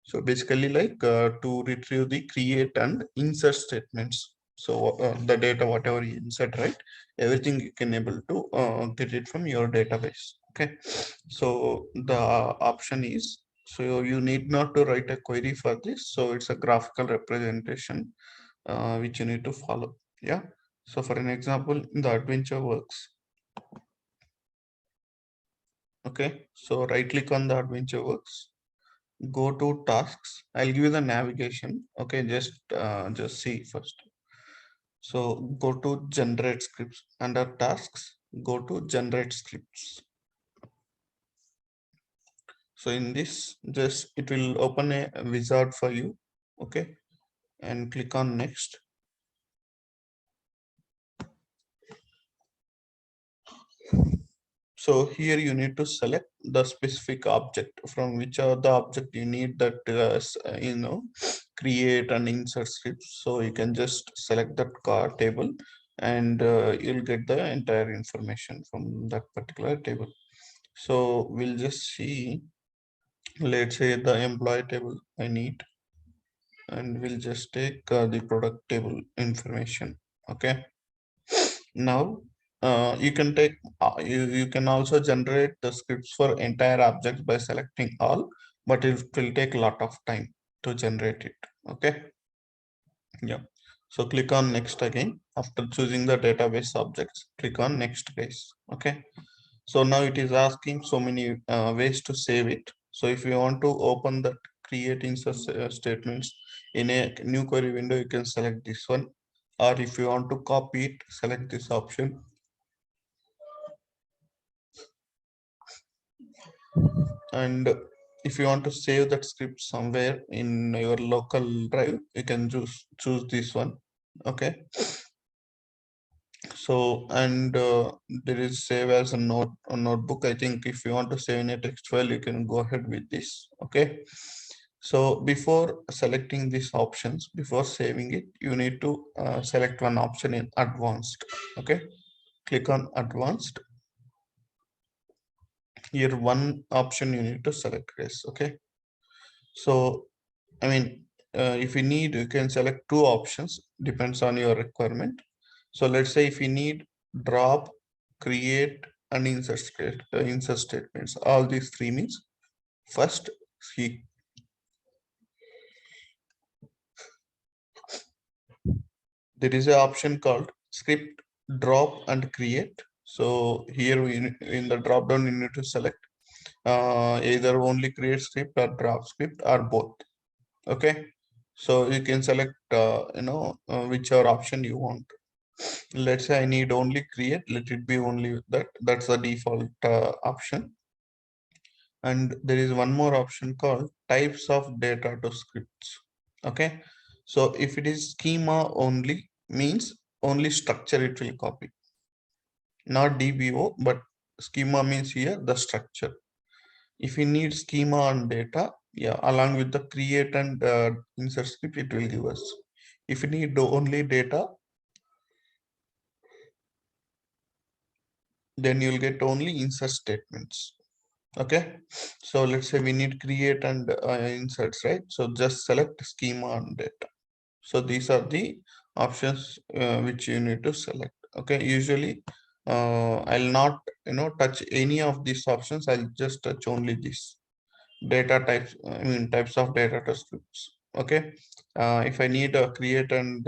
So basically like to retrieve the create and insert statements. So the data, whatever you insert, right? Everything you can able to get it from your database. Okay. So the option is, so you need not to write a query for this. So it's a graphical representation which you need to follow. Yeah. So for an example, in the adventure works. Okay. So right click on the adventure works, go to tasks. I'll give you the navigation. Okay, just see first. So go to generate scripts. Under tasks, go to generate scripts. So in this, just it will open a wizard for you. Okay, and click on next. So here you need to select the specific object from which are the object you need that create and insert scripts. So you can just select that car table and you'll get the entire information from that particular table. So we'll just see, let's say the employee table I need, and we'll just take the product table information. Okay. Now you can take you can also generate the scripts for entire objects by selecting all, but it will take a lot of time to generate it. Okay. Yeah. So click on next again. After choosing the database objects, click on next guys. Okay. So now it is asking so many ways to save it. So if you want to open that creating such statements in a new query window, you can select this one. Or if you want to copy it, select this option. And if you want to save that script somewhere in your local drive, you can choose this one. Okay. So and there is save as a notebook. I think if you want to save in a text file, you can go ahead with this. Okay. So before selecting these options, before saving it, you need to select one option in advanced. Okay. Click on advanced. Here one option you need to select is okay. So I mean, if you need, you can select two options, depends on your requirement. So let's say if you need drop, create, and insert statements, all these three means first, see, there is an option called script, drop, and create. So here in the drop down, you need to select either only create script or drop script or both. Okay. So you can select, whichever option you want. Let's say I need only create, let it be only that's the default option. And there is one more option called types of data to scripts. Okay. So if it is schema only, means only structure it will copy, not DBO, but schema means here the structure. If you need schema on data, yeah, along with the create and insert script, it will give us. If you need only data, then you'll get only insert statements. Okay. So let's say we need create and inserts, right? So just select schema on data. So these are the options which you need to select. Okay. Usually I'll not touch any of these options. I'll just touch only this data types, I mean types of data to scripts. Okay. If I need a create and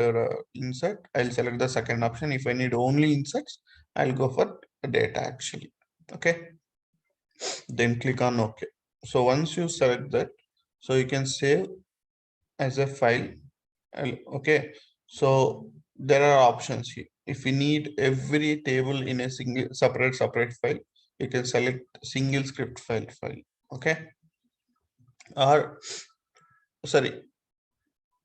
insert, I'll select the second option. If I need only inserts, I'll go for data actually. Okay. Then click on OK. So once you select that, so you can save as a file. Okay. So there are options here. If you need every table in a single separate file, you can select single script file. Okay. Or sorry,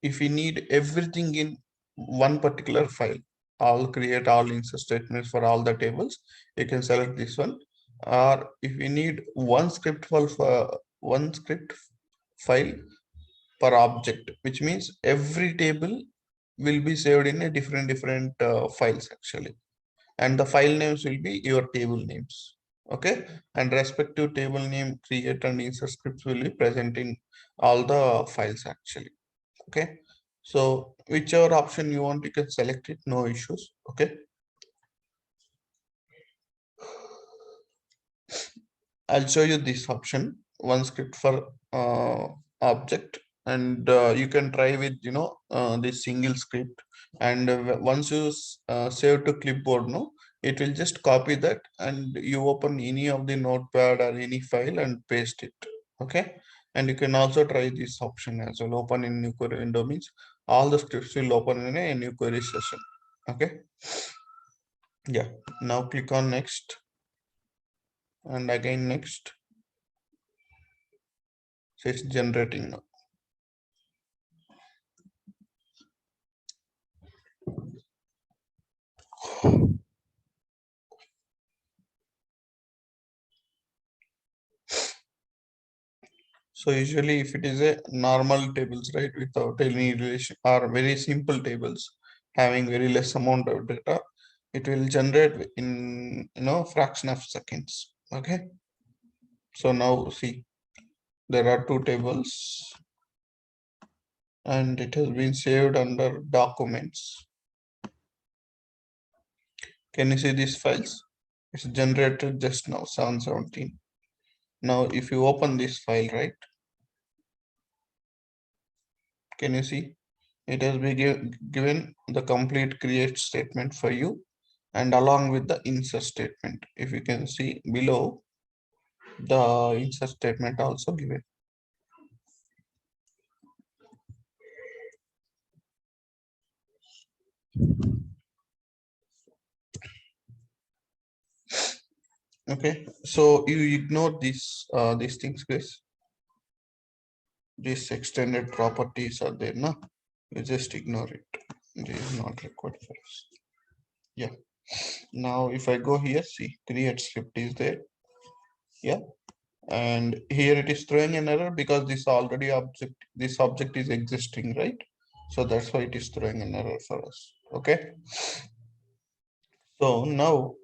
if you need everything in one particular file, I'll create all insert statements for all the tables, you can select this one. Or if you need one script file for one script file per object, which means every table will be saved in a different files actually, and the file names will be your table names. Okay, and respective table name, create and insert scripts will be present in all the files actually. Okay, so whichever option you want, you can select it, no issues. Okay, I'll show you this option, one script for object, and you can try with this single script, and once you save to clipboard, no, it will just copy that, and you open any of the notepad or any file and paste it. Okay, and you can also try this option as well. Open in new query window means all the scripts will open in a new query session. Okay, yeah. Now click on next, and again next. So it's generating now. So usually if it is a normal tables, right, without any relation or very simple tables having very less amount of data, it will generate in fraction of seconds. Okay. So now see, there are two tables and it has been saved under documents. Can you see these files? It's generated just now, 717. Now if you open this file, right, can you see? It has been given the complete create statement for you and along with the insert statement. If you can see below, the insert statement also given. Okay, so you ignore these things, guys. These extended properties are there, no? You just ignore it. It is not required for us. Yeah. Now if I go here, see create script is there. Yeah. And here it is throwing an error because this object is existing, right? So that's why it is throwing an error for us. Okay. So now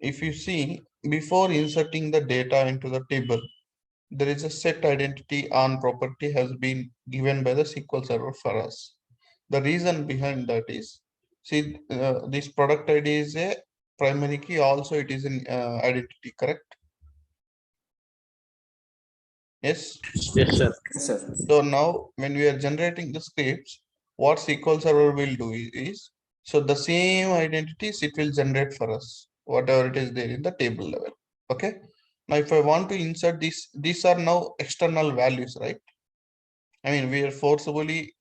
if you see, before inserting the data into the table, there is a set identity on property has been given by the SQL server for us. The reason behind that is, see, this product ID is a primary key, also it is an identity, correct? Yes. Yes, sir. Yes, sir. So now when we are generating the scripts, what SQL server will do is, so the same identities it will generate for us, whatever it is there in the table level. Okay. Now if I want to insert this, these are now external values, right? I mean, we are forcibly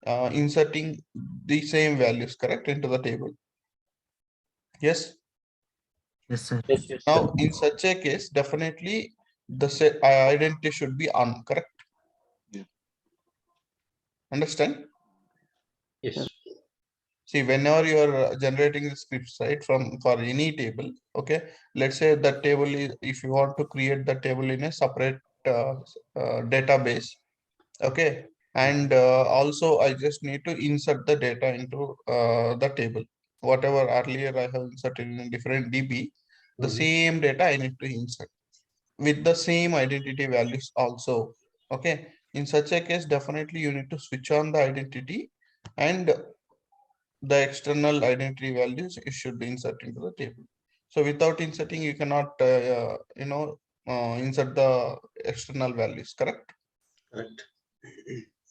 inserting the same values, correct, into the table. Yes. Yes, sir. Yes, yes, sir. Now in such a case, definitely the set identity should be on, correct? Yeah. Understand? Yes. See, whenever you are generating the scripts, right, from for any table, okay, let's say that table is, if you want to create the table in a separate database, okay, and also I just need to insert the data into the table. Whatever earlier I have inserted in a different DB, the same data I need to insert with the same identity values also. Okay, in such a case, definitely you need to switch on the identity and the external identity values it should be inserted into the table. So without inserting, you cannot insert the external values, correct? Correct.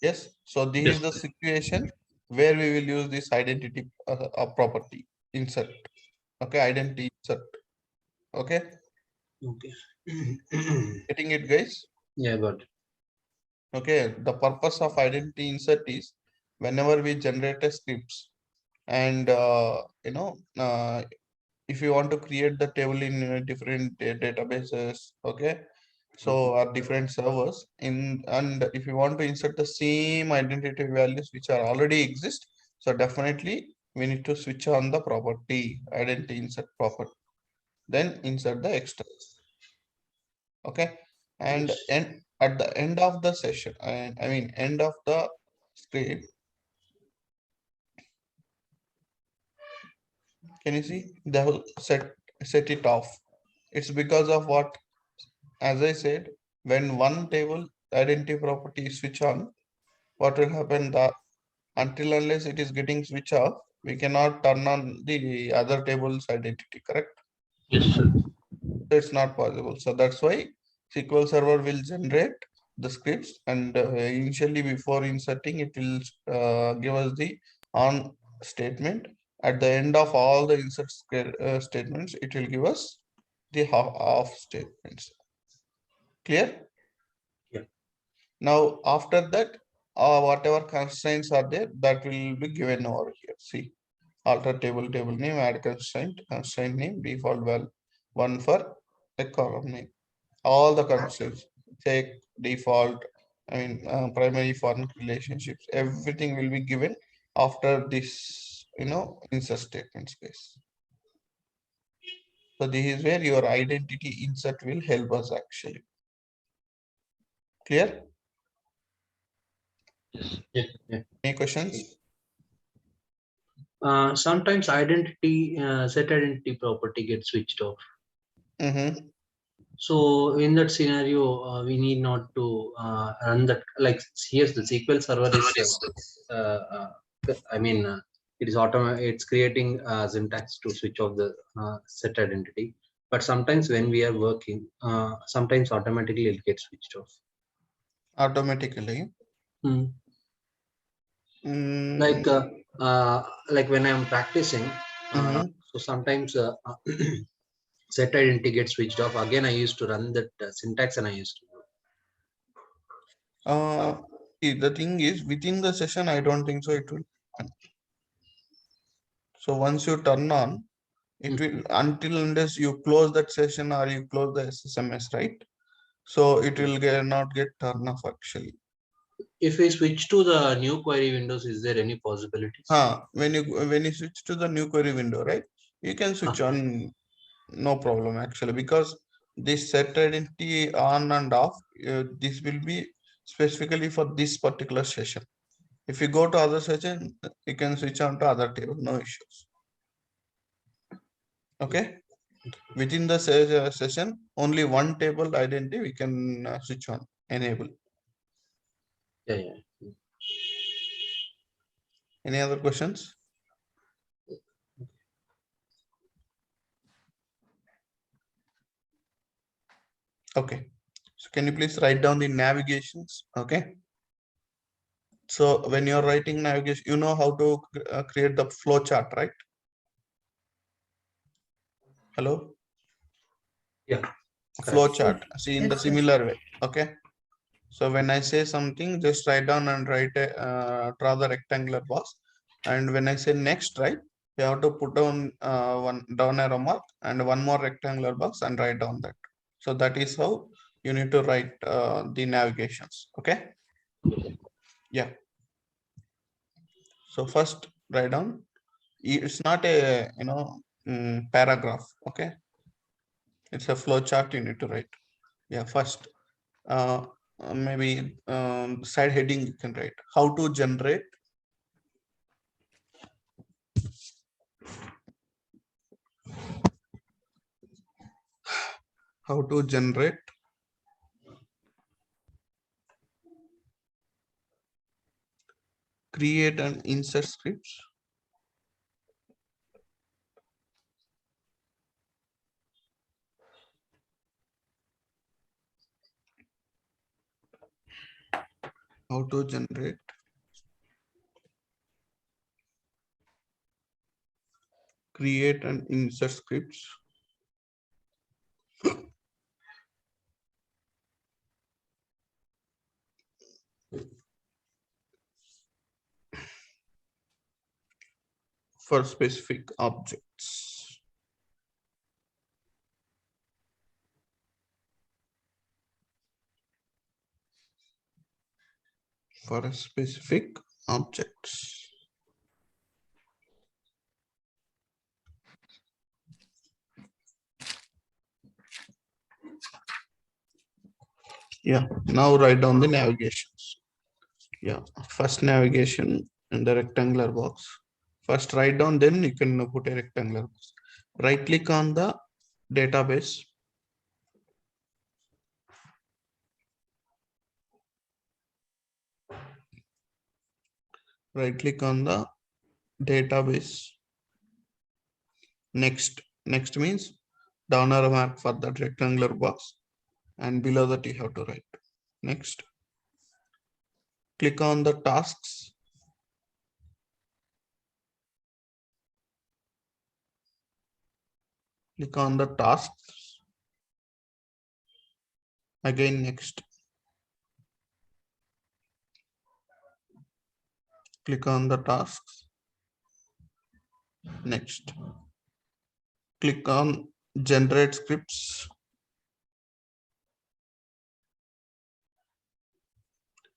Yes. So this Yes. is the situation where we will use this identity property insert. Okay, identity insert. Okay, Okay. getting it, guys? Yeah, got it. Okay, the purpose of identity insert is whenever we generate a scripts and if you want to create the table in different databases, okay, so are different servers in, and if you want to insert the same identity values which are already exist, so definitely we need to switch on the property identity insert property, then insert the extra. Okay, and Yes. at the end of the session, and I mean end of the script, can you see they will set it off. It's because of what? As I said, when one table identity property is switch on, what will happen? Until unless it is getting switch off, we cannot turn on the other table's identity, correct? Yes, sir. It's not possible. So that's why SQL Server will generate the scripts, and initially before inserting, it will give us the on statement. At the end of all the insert statements, it will give us the off statements. Clear? Yeah. Now after that, whatever constraints are there, that will be given over here. See, alter table name, add constraint name, default value 1 for a column name. All the constraints, take default, primary foreign relationships, everything will be given after this, insert statement space. So this is where your identity insert will help us actually. Clear? Yeah, yeah. Any questions? Sometimes set identity property gets switched off. So in that scenario, we need not to run that. Like here's the SQL server is, it is it's creating syntax to switch off the set identity. But sometimes when we are working, sometimes automatically it gets switched off. Automatically. Like when I'm practicing, so sometimes set identity gets switched off. Again, I used to run that syntax and I used to. The thing is, within the session, I don't think so it will happen. So once you turn on, it will, until unless you close that session or you close the SSMS, right? So it will not get turned off actually. If we switch to the new query windows, is there any possibilities? When you switch to the new query window, right? You can switch on, no problem actually, because this set identity on and off, this will be specifically for this particular session. If you go to other session, you can switch on to other table, no issues. Okay. Within the session, only one table identity we can switch on, enable. Yeah. Any other questions? Okay. So can you please write down the navigations? Okay. So when you're writing navigation, you know how to create the flow chart, right? Hello? Yeah. Flow chart. See, in the Yes, sir. similar way. Okay. So when I say something, just write down and draw the rectangular box. And when I say next, right, you have to put down one down arrow mark and one more rectangular box and write down that. So that is how you need to write the navigations. Okay. Yeah. So first write down. It's not a paragraph. Okay. It's a flow chart you need to write. Yeah. First, maybe side heading you can write how to generate create and insert scripts how to generate create and insert scripts for specific objects. For a specific objects. Yeah, now write down the navigations. Yeah, first navigation in the rectangular box. First write down, then you can put a rectangular box. Right click on the database right click on the database. Next means down arrow mark for that rectangular box, and below that you have to write. Next, click on the tasks. Click on the tasks. Again, next. Click on the tasks. Next. Click on generate scripts.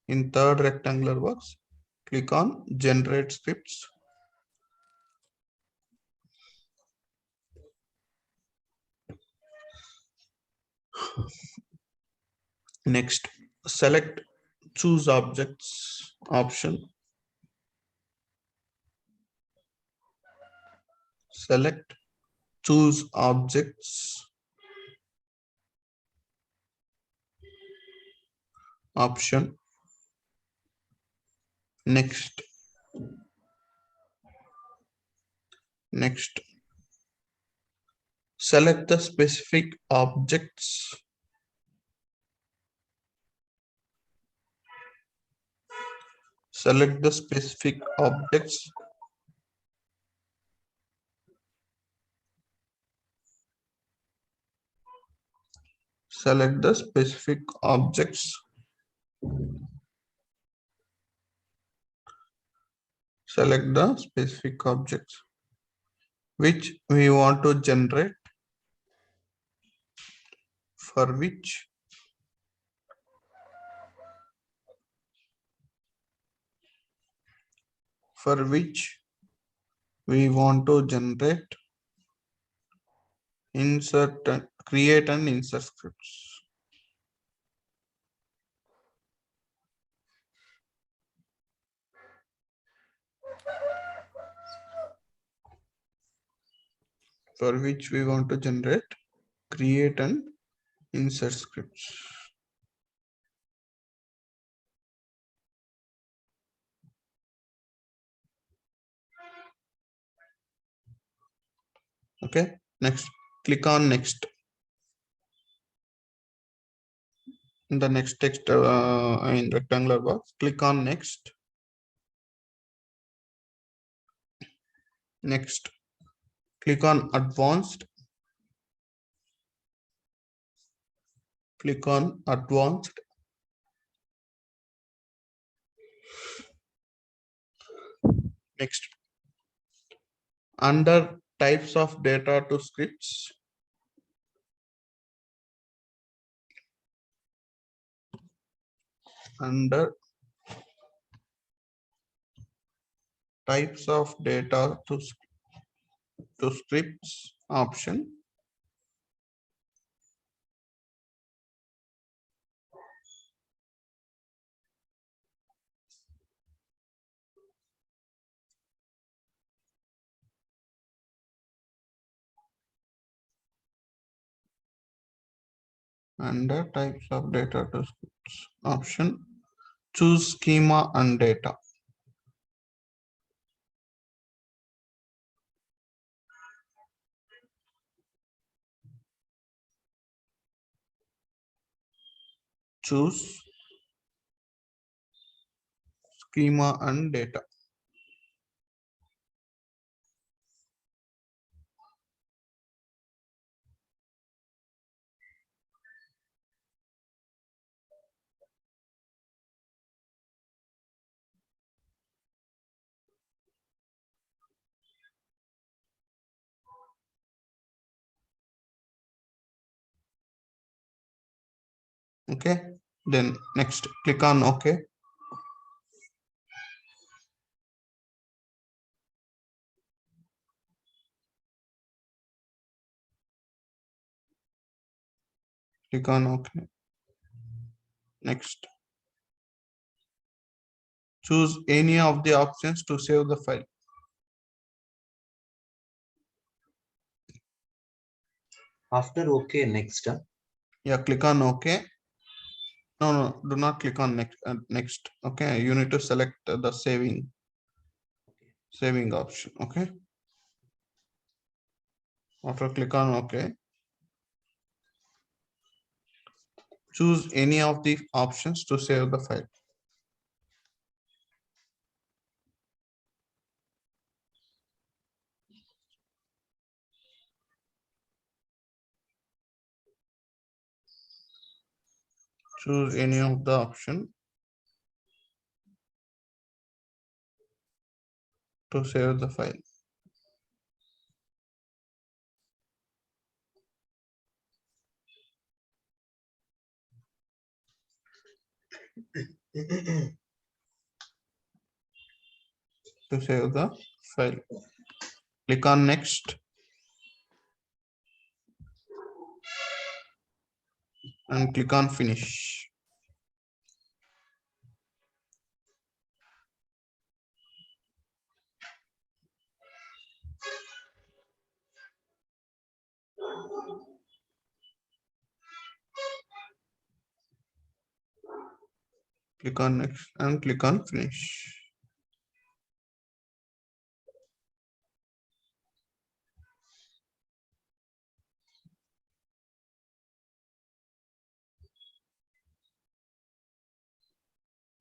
In third rectangular box, click on generate scripts. Next, select choose objects option. Select choose objects option. Next, select the specific objects. Select the specific objects. Select the specific objects. Select the specific objects which we want to generate, for which we want to generate, insert, create and insert scripts. For which we want to generate, create and insert scripts. Okay, next, click on next. In the next text in rectangular box, click on next. Next, click on advanced. Click on advanced. Next, under types of data to scripts, under types of data to scripts option, under types of data to scripts option, choose schema and data. Choose schema and data. Okay, then next, click on OK. Click on OK. Next, choose any of the options to save the file. After OK, next. Yeah, click on OK. No, do not click on next. Next. Okay, you need to select the saving. saving option. Okay. After click on OK, choose any of the options to save the file. Choose any of the option to save the file. To save the file. Click on next and click on finish. Click on next and click on finish.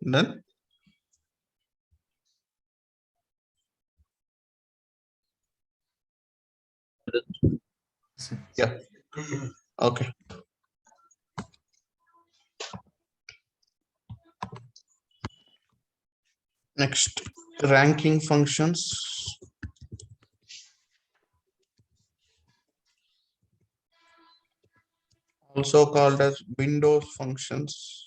Done. Sir. Yeah. Okay. Next, ranking functions. Also called as Windows functions.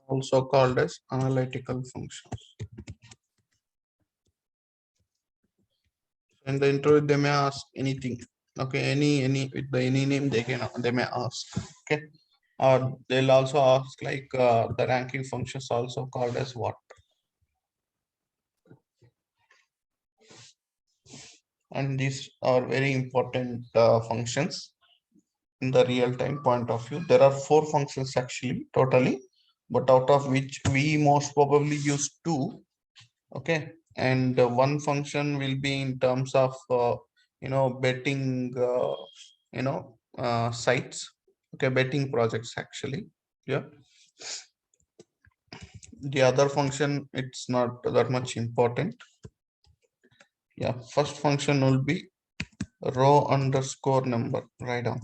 Also called as analytical functions. In the interview, they may ask anything. Okay, any with the any name they may ask. Okay, or they'll also ask like the ranking functions also called as what. And these are very important functions in the real-time point of view. There are 4 functions actually totally, but out of which we most probably use 2. Okay, and one function will be in terms of betting sites. Okay, betting projects actually. Yeah, the other function, it's not that much important. Yeah, first function will be row underscore number. Write down.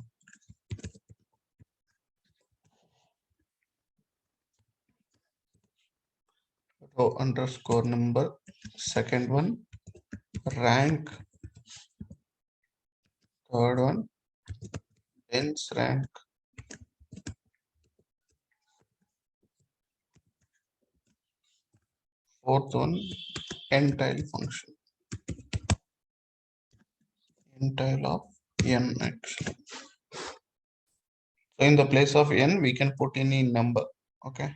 Row underscore number. Second one, rank. Third one, dense rank. Fourth one, entile function. Entile of n actually. So in the place of n, we can put any number. Okay.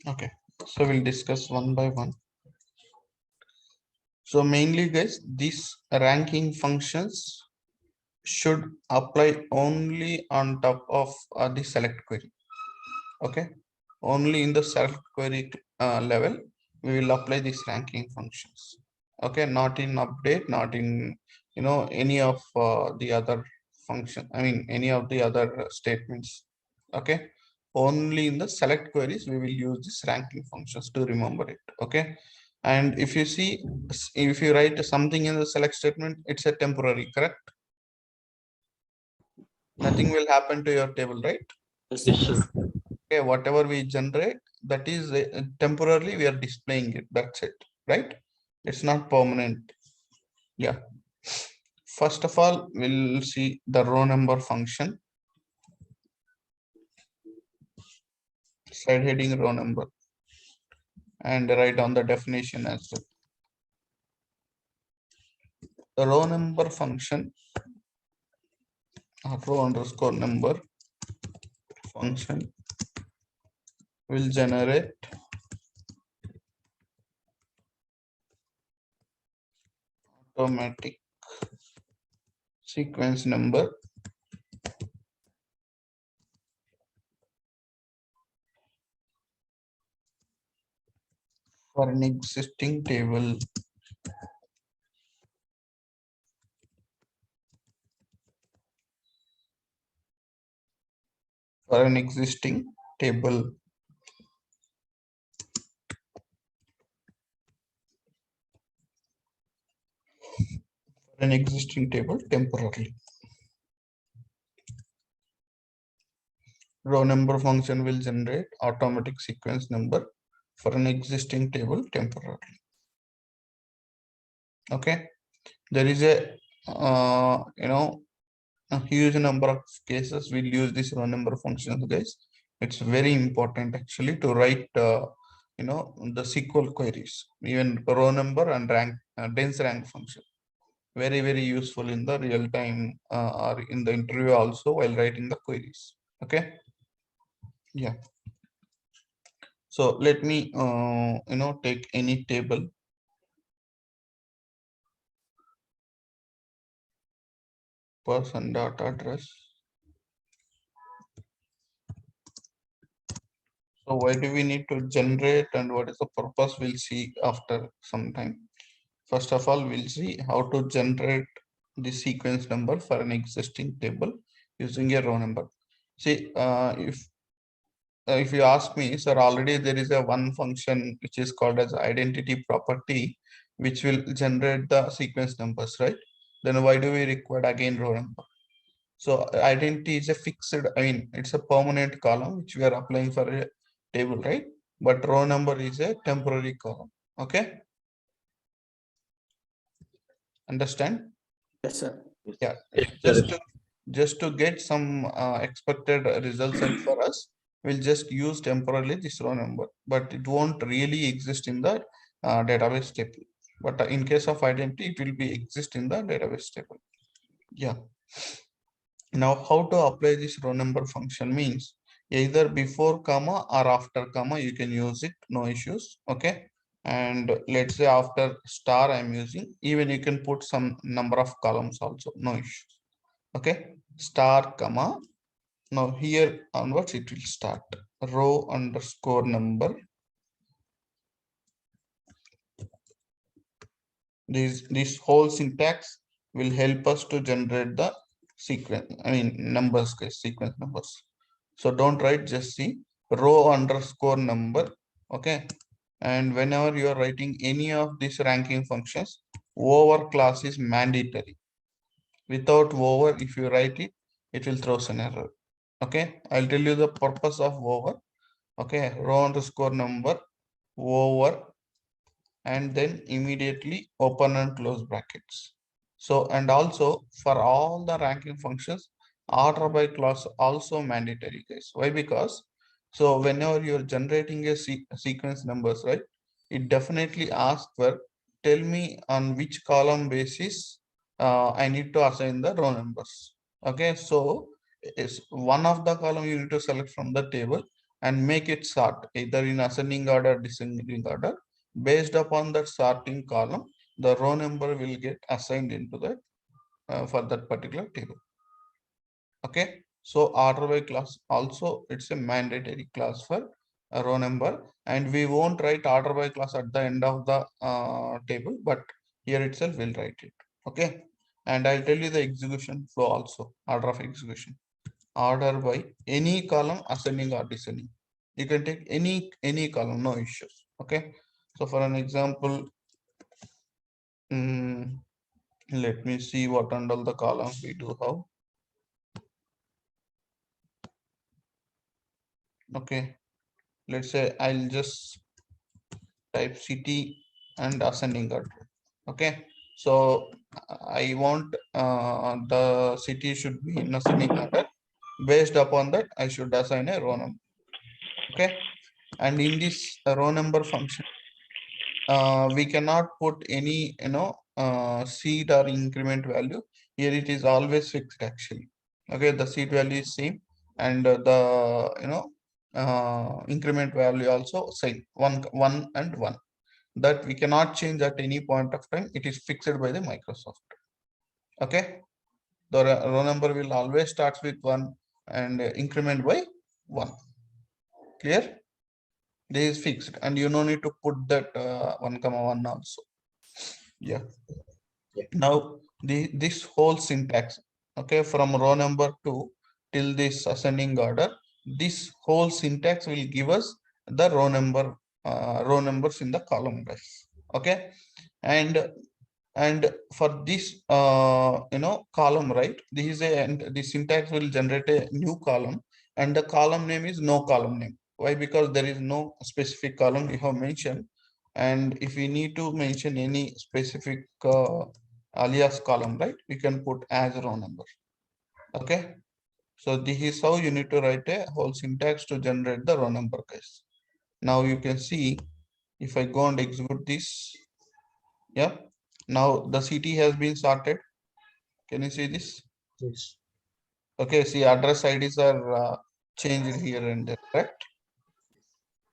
Okay. So we'll discuss one by one. So mainly guys, these ranking functions should apply only on top of the select query. Okay. Only in the select query level, we will apply these ranking functions. Okay. Not in update, not in, any of the other function. I mean, any of the other statements. Okay. Only in the select queries, we will use this ranking functions to remember it. Okay. And if you see, if you write something in the select statement, it's a temporary, correct? Nothing will happen to your table, right? Yes, sir. Okay, whatever we generate, that is temporarily we are displaying it. That's it, right? It's not permanent. Yeah. First of all, we'll see the row number function. Side heading row number. And write down the definition as well. The row number function, row underscore number function will generate automatic sequence number for an existing table. For an existing table. An existing table temporarily. Row number function will generate automatic sequence number for an existing table temporarily. Okay, there is a a huge number of cases we'll use this row number functions, guys. It's very important actually to write the SQL queries, even row number and rank dense rank function. Very useful in the real time or in the interview also while writing the queries. Okay, yeah. So let me take any table. Person dot address. So why do we need to generate and what is the purpose? We'll see after some time. First of all, we'll see how to generate the sequence number for an existing table using a row number. See, if you ask me, sir, already there is a one function which is called as identity property, which will generate the sequence numbers, right? Then why do we require again row number? So identity is a fixed, I mean, it's a permanent column which we are applying for a table, right? But row number is a temporary column. Okay. Understand? Yes, sir. Yeah. Yes, Just sir. to, just to get some expected results and for us, we'll just use temporarily this row number, but it won't really exist in the database table. But in case of identity, it will be exist in the database table. Yeah. Now, how to apply this row number function means either before comma or after comma, you can use it, no issues. Okay. And let's say after star I'm using, even you can put some number of columns also, no issues. Okay. Star comma. Now here onwards it will start row underscore number. This whole syntax will help us to generate the sequence, I mean numbers, guys, sequence numbers. So don't write, just see row underscore number. Okay. And whenever you are writing any of these ranking functions, over class is mandatory. Without over, if you write it, it will throw an error. Okay. I'll tell you the purpose of over. Okay. Row underscore number over and then immediately open and close brackets. So, and also for all the ranking functions, order by clause also mandatory, guys. Why? Because so whenever you're generating a sequence numbers, right, it definitely asks for tell me on which column basis I need to assign the row numbers. Okay, so is one of the column you need to select from the table and make it sort either in ascending order, descending order. Based upon that sorting column, the row number will get assigned into that for that particular table. Okay, so order by class also it's a mandatory class for a row number, and we won't write order by class at the end of the table, but here itself we'll write it. Okay, and I'll tell you the execution flow also, order of execution. Order by any column, ascending or descending. You can take any column, no issues. Okay, so for an example, let me see what under the columns we do have. Okay, let's say I'll just type city and ascending order. Okay, so I want the city should be in ascending order. Based upon that, I should assign a row number. Okay, and in this row number function, we cannot put any seed or increment value. Here it is always fixed actually. Okay, the seed value is same, and the increment value also same 1 and 1, that we cannot change at any point of time. It is fixed by the Microsoft. Okay, the row number will always starts with 1 and increment by 1. Clear? This is fixed and you no need to put that 1 comma 1 also. Yeah. Now this whole syntax, okay, from row number 2 till this ascending order, this whole syntax will give us the row numbers in the column, guys. Okay, and for this column, right, this is a, and the syntax will generate a new column, and the column name is no column name. Why? Because there is no specific column we have mentioned, and if we need to mention any specific alias column, right, we can put as row number. Okay, so this is how you need to write a whole syntax to generate the row number, guys. Now you can see if I go and execute this, yeah, now the city has been sorted. Can you see this? Yes. Okay, see address IDs are changed here and there, correct?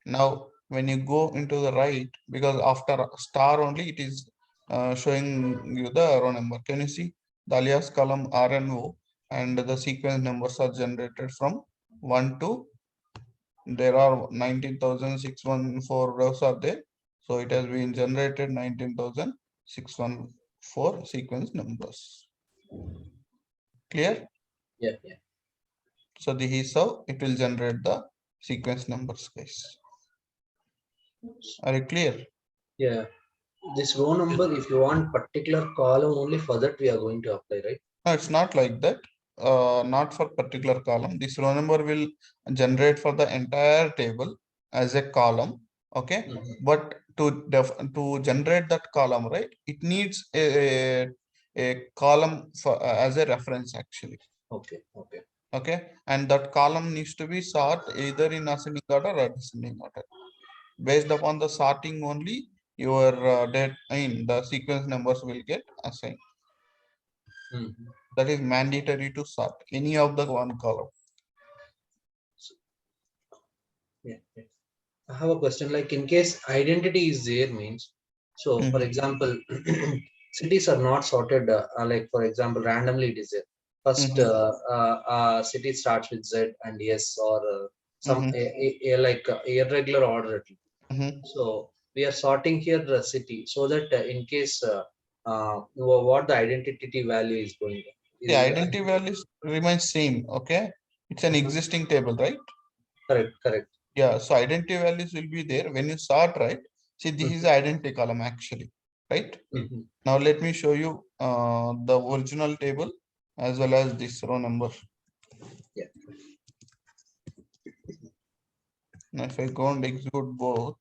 Now when you go into the right, because after star only it is showing you the row number. Can you see the alias column RNO and the sequence numbers are generated from 1 to, there are 19,614 rows are there. So it has been generated 19,614 sequence numbers. Clear? Yeah. Yeah. So this is how it will generate the sequence numbers, guys. Are you clear? Yeah. This row number, if you want particular column only, for that we are going to apply, right? No, it's not like that. Not for particular column. This row number will generate for the entire table as a column. Okay, but to generate that column, right, it needs a column for as a reference actually. Okay. Okay. Okay, and that column needs to be sort either in ascending order or descending order. Based upon the sorting only, your the sequence numbers will get assigned. That is mandatory to sort any of the one column. Yeah. I have a question, like in case identity is there means, so for example, cities are not sorted, like for example, randomly it is there. First, city starts with Z and S, or some like irregular order. So we are sorting here the city so that in case what the identity value is going. The identity values remain same. Okay, it's an existing table, right? Correct. Correct. Yeah, so identity values will be there when you sort, right? See, this is the identity column actually, right? Now let me show you the original table as well as this row number. Yeah. Now if I go and execute both,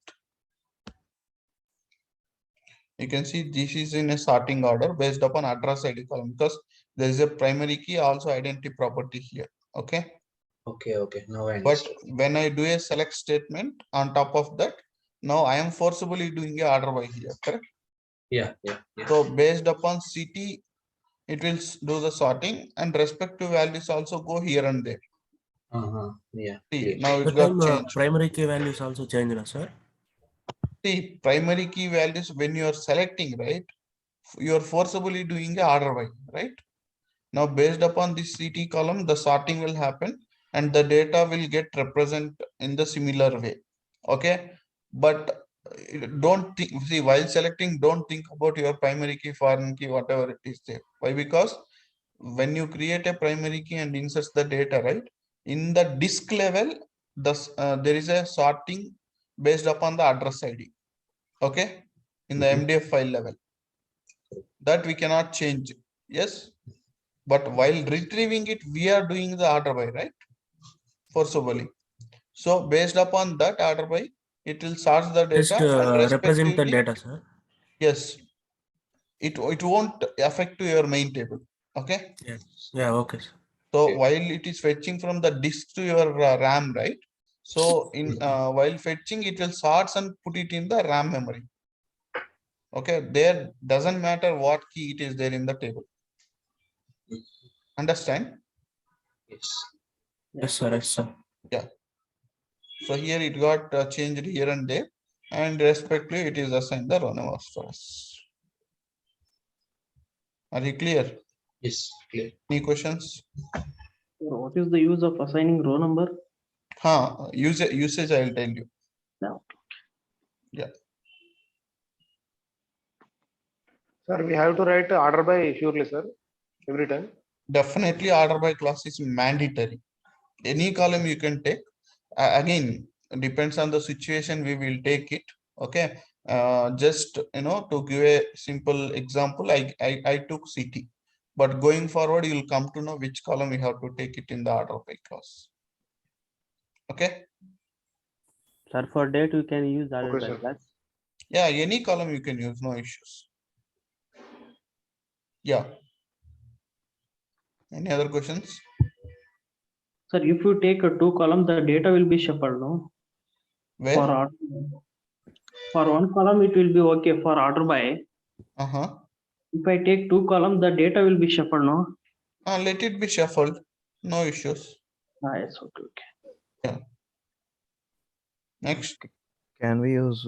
you can see this is in a sorting order based upon address ID column, because there is a primary key also identity property here. Okay. Okay. Okay. Now I But understand. when I do a select statement on top of that, now I am forcibly doing a order by here, correct? Yeah. Yeah. Yeah. So based upon city, it will do the sorting, and respective values also go here and there. Yeah. See, Yeah. now it That got time changed. primary key values also changed, sir. See, primary key values when you are selecting, right, you are forcibly doing a order by, right? Now based upon this CT column, the sorting will happen and the data will get represented in the similar way. Okay, but don't think, see, while selecting, don't think about your primary key, foreign key, whatever it is there. Why? Because when you create a primary key and inserts the data, right, in the disk level, there is a sorting based upon the address ID. Okay, in the MDF file level, that we cannot change. Yes, but while retrieving it, we are doing the order by, right, forcibly. So based upon that order by, it will sort the Just data and represent the respectively, data, sir. yes, it won't affect to your main table. Okay. Yeah. Yeah. Okay, sir. So Okay. while it is fetching from the disk to your RAM, right? So in while fetching, it will sort and put it in the RAM memory. Okay, there doesn't matter what key it is there in the table. Understand? Yes. Yes, sir. Yes, sir. Yeah. So here it got changed here and there, and respectively it is assigned the row numbers for us. Are you clear? Yes, clear. Any questions? What is the use of assigning row number? Usage I'll tell you. No. Yeah. Sir, we have to write order by surely, sir, every time. Definitely order by class is mandatory. Any column you can take. Again, depends on the situation, we will take it. Okay. Just to give a simple example, I took city, but going forward you'll come to know which column you have to take it in the order by class. Okay. Sir, for date you can use order Okay, by sir. class. Yeah, any column you can use, no issues. Yeah. Any other questions? Sir, if you take a 2 column, the data will be shuffled, no? Where? For one column, it will be okay for order by. If I take 2 column, the data will be shuffled, no? Let it be shuffled, no issues. Yes, okay. Yeah. Next. Can we use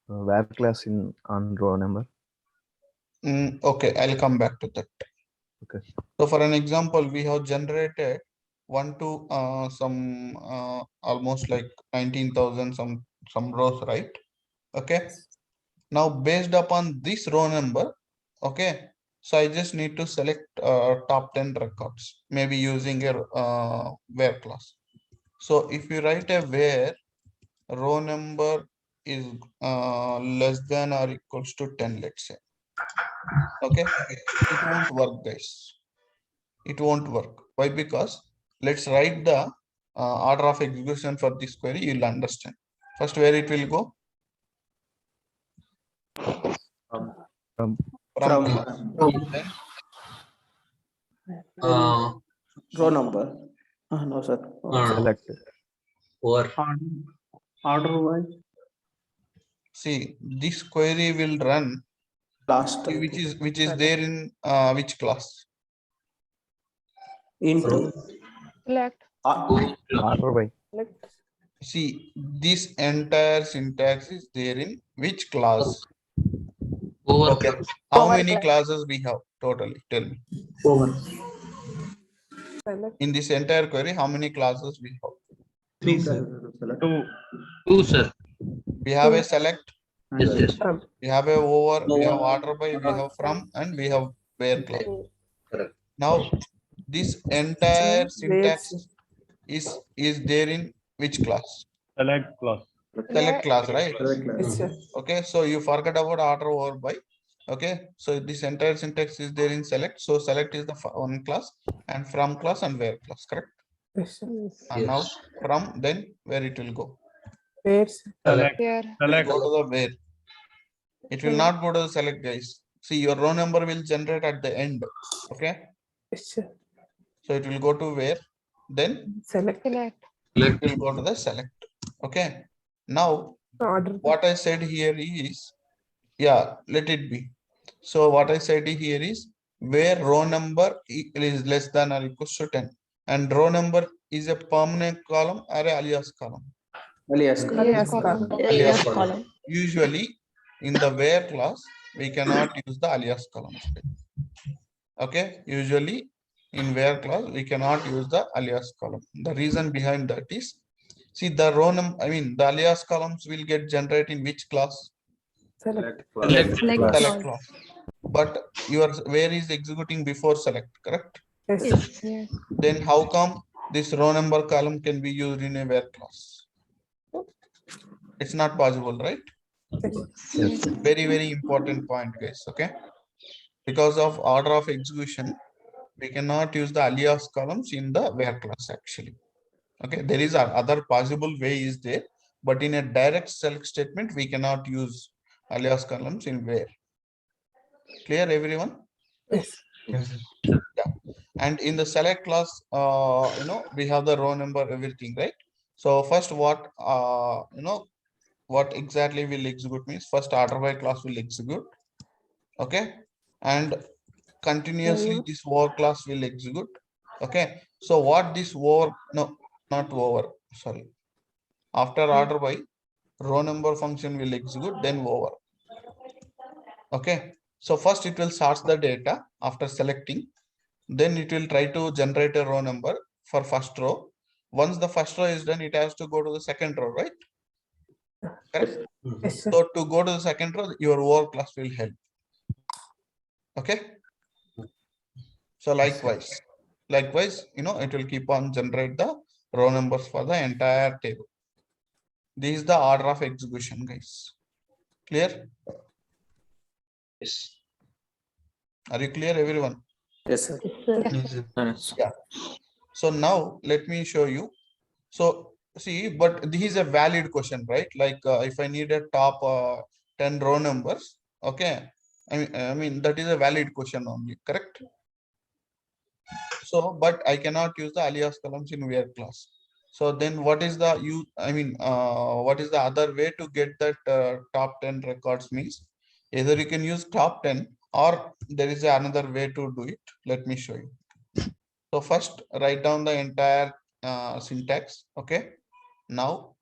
where class in on row number? Okay, I'll come back to that. Okay. So for an example, we have generated one to some almost like 19,000 some rows, right? Okay. Now based upon this row number, okay. So I just need to select top 10 records, maybe using a where class. So if you write a where row number is less than or equals to 10, let's say. Okay, it won't work, guys. It won't work. Why? Because let's write the order of execution for this query. You'll understand. First, where it will go? From From Row number. No, sir. select. Or Order wise. see, this query will run Last. which is there in which class? Into. Select. Order by. See, this entire syntax is there in which class? over. Okay. How Over many class. classes we have totally? Tell me. Over. Select. In this entire query, how many classes we have? 3, sir. 2. 2, sir. We have a select, Yes, yes. From. we have a over, we have Over. order by, we have from, and we have where class. Correct. Now, this entire syntax is there in which class? Select class. Select class, right? Yes, sir. Okay, so you forget about order over by. Okay, so this entire syntax is there in select. So select is the one class, and from class and where class, correct? Yes, sir. And now Yes. from, then where it will go? Where? Select. Here. It will Select. go to the where. It will not go to the select, guys. See, your row number will generate at the end. Okay, Yes, sir. so it will go to where, then Select. Select. it will go to the select. Okay, now Order. what I said here is, yeah, let it be. So what I said here is where row number is less than or equals to 10, and row number is a permanent column or a alias column. Alias. Alias column. Alias column. Usually in the where class, we cannot use the alias columns. Okay, usually in where class, we cannot use the alias column. The reason behind that is, see the row number, I mean the alias columns will get generated in which class? Select. Select class. But your where is executing before select, correct? Yes. Yes. Then how come this row number column can be used in a where class? It's not possible, right? Yes. Very, very important point, guys. Okay. Because of order of execution, we cannot use the alias columns in the where class actually. Okay. There is other possible way is there, but in a direct select statement, we cannot use alias columns in where. Clear, everyone? Yes. Yeah. And in the select class, we have the row number, everything, right? So first what, what exactly will execute means first order by class will execute. Okay. And continuously this over class will execute. Okay. So what this over, no, not over, sorry. After order by, row number function will execute, then over. Okay. So first it will sort the data after selecting. Then it will try to generate a row number for first row. Once the first row is done, it has to go to the second row, right? Correct. Yes, sir. So to go to the second row, your over class will help. Okay. So likewise, it will keep on generate the row numbers for the entire table. This is the order of execution, guys. Clear? Yes. Are you clear, everyone? Yes, sir. Yes, sir. Yes. Yeah. So now let me show you. So see, but this is a valid question, right? Like if I need a top 10 row numbers, okay. I mean that is a valid question only, correct? So, but I cannot use the alias columns in where class. So then what is the what is the other way to get that top 10 records means? Either you can use top 10 or there is another way to do it. Let me show you. So first write down the entire syntax. Okay. Now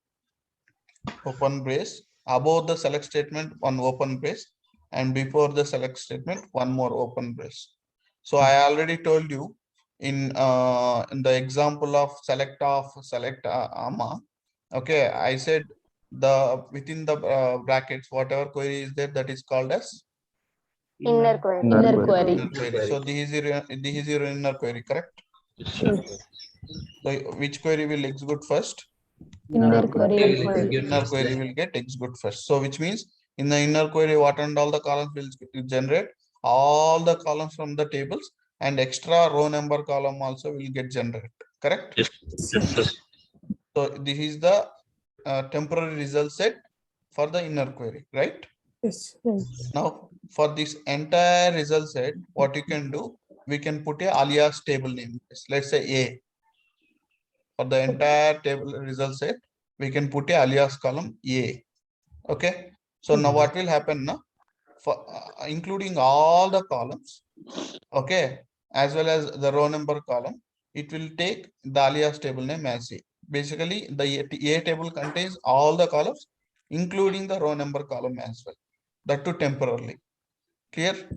open brace, above the select statement, one open brace, and before the select statement, one more open brace. So I already told you in the example of select AMA. Okay, I said the within the brackets, whatever query is there, that is called as Inner query. Inner query. inner query. So this is your inner query, correct? Yes. So which query will execute first? Inner query. Query will execute Inner first, query like- will get execute first. So which means in the inner query, what and all the columns will generate? All the columns from the tables and extra row number column also will get generated. Correct? Yes, sir. So this is the temporary result set for the inner query, right? Yes. Yes. Now for this entire result set, what you can do, we can put a alias table name. Let's say A. For the entire table result set, we can put a alias column A. Okay. So now what will happen now? For including all the columns, okay, as well as the row number column, it will take the alias table name as A. Basically, the A table contains all the columns, including the row number column as well. That too temporarily. Clear?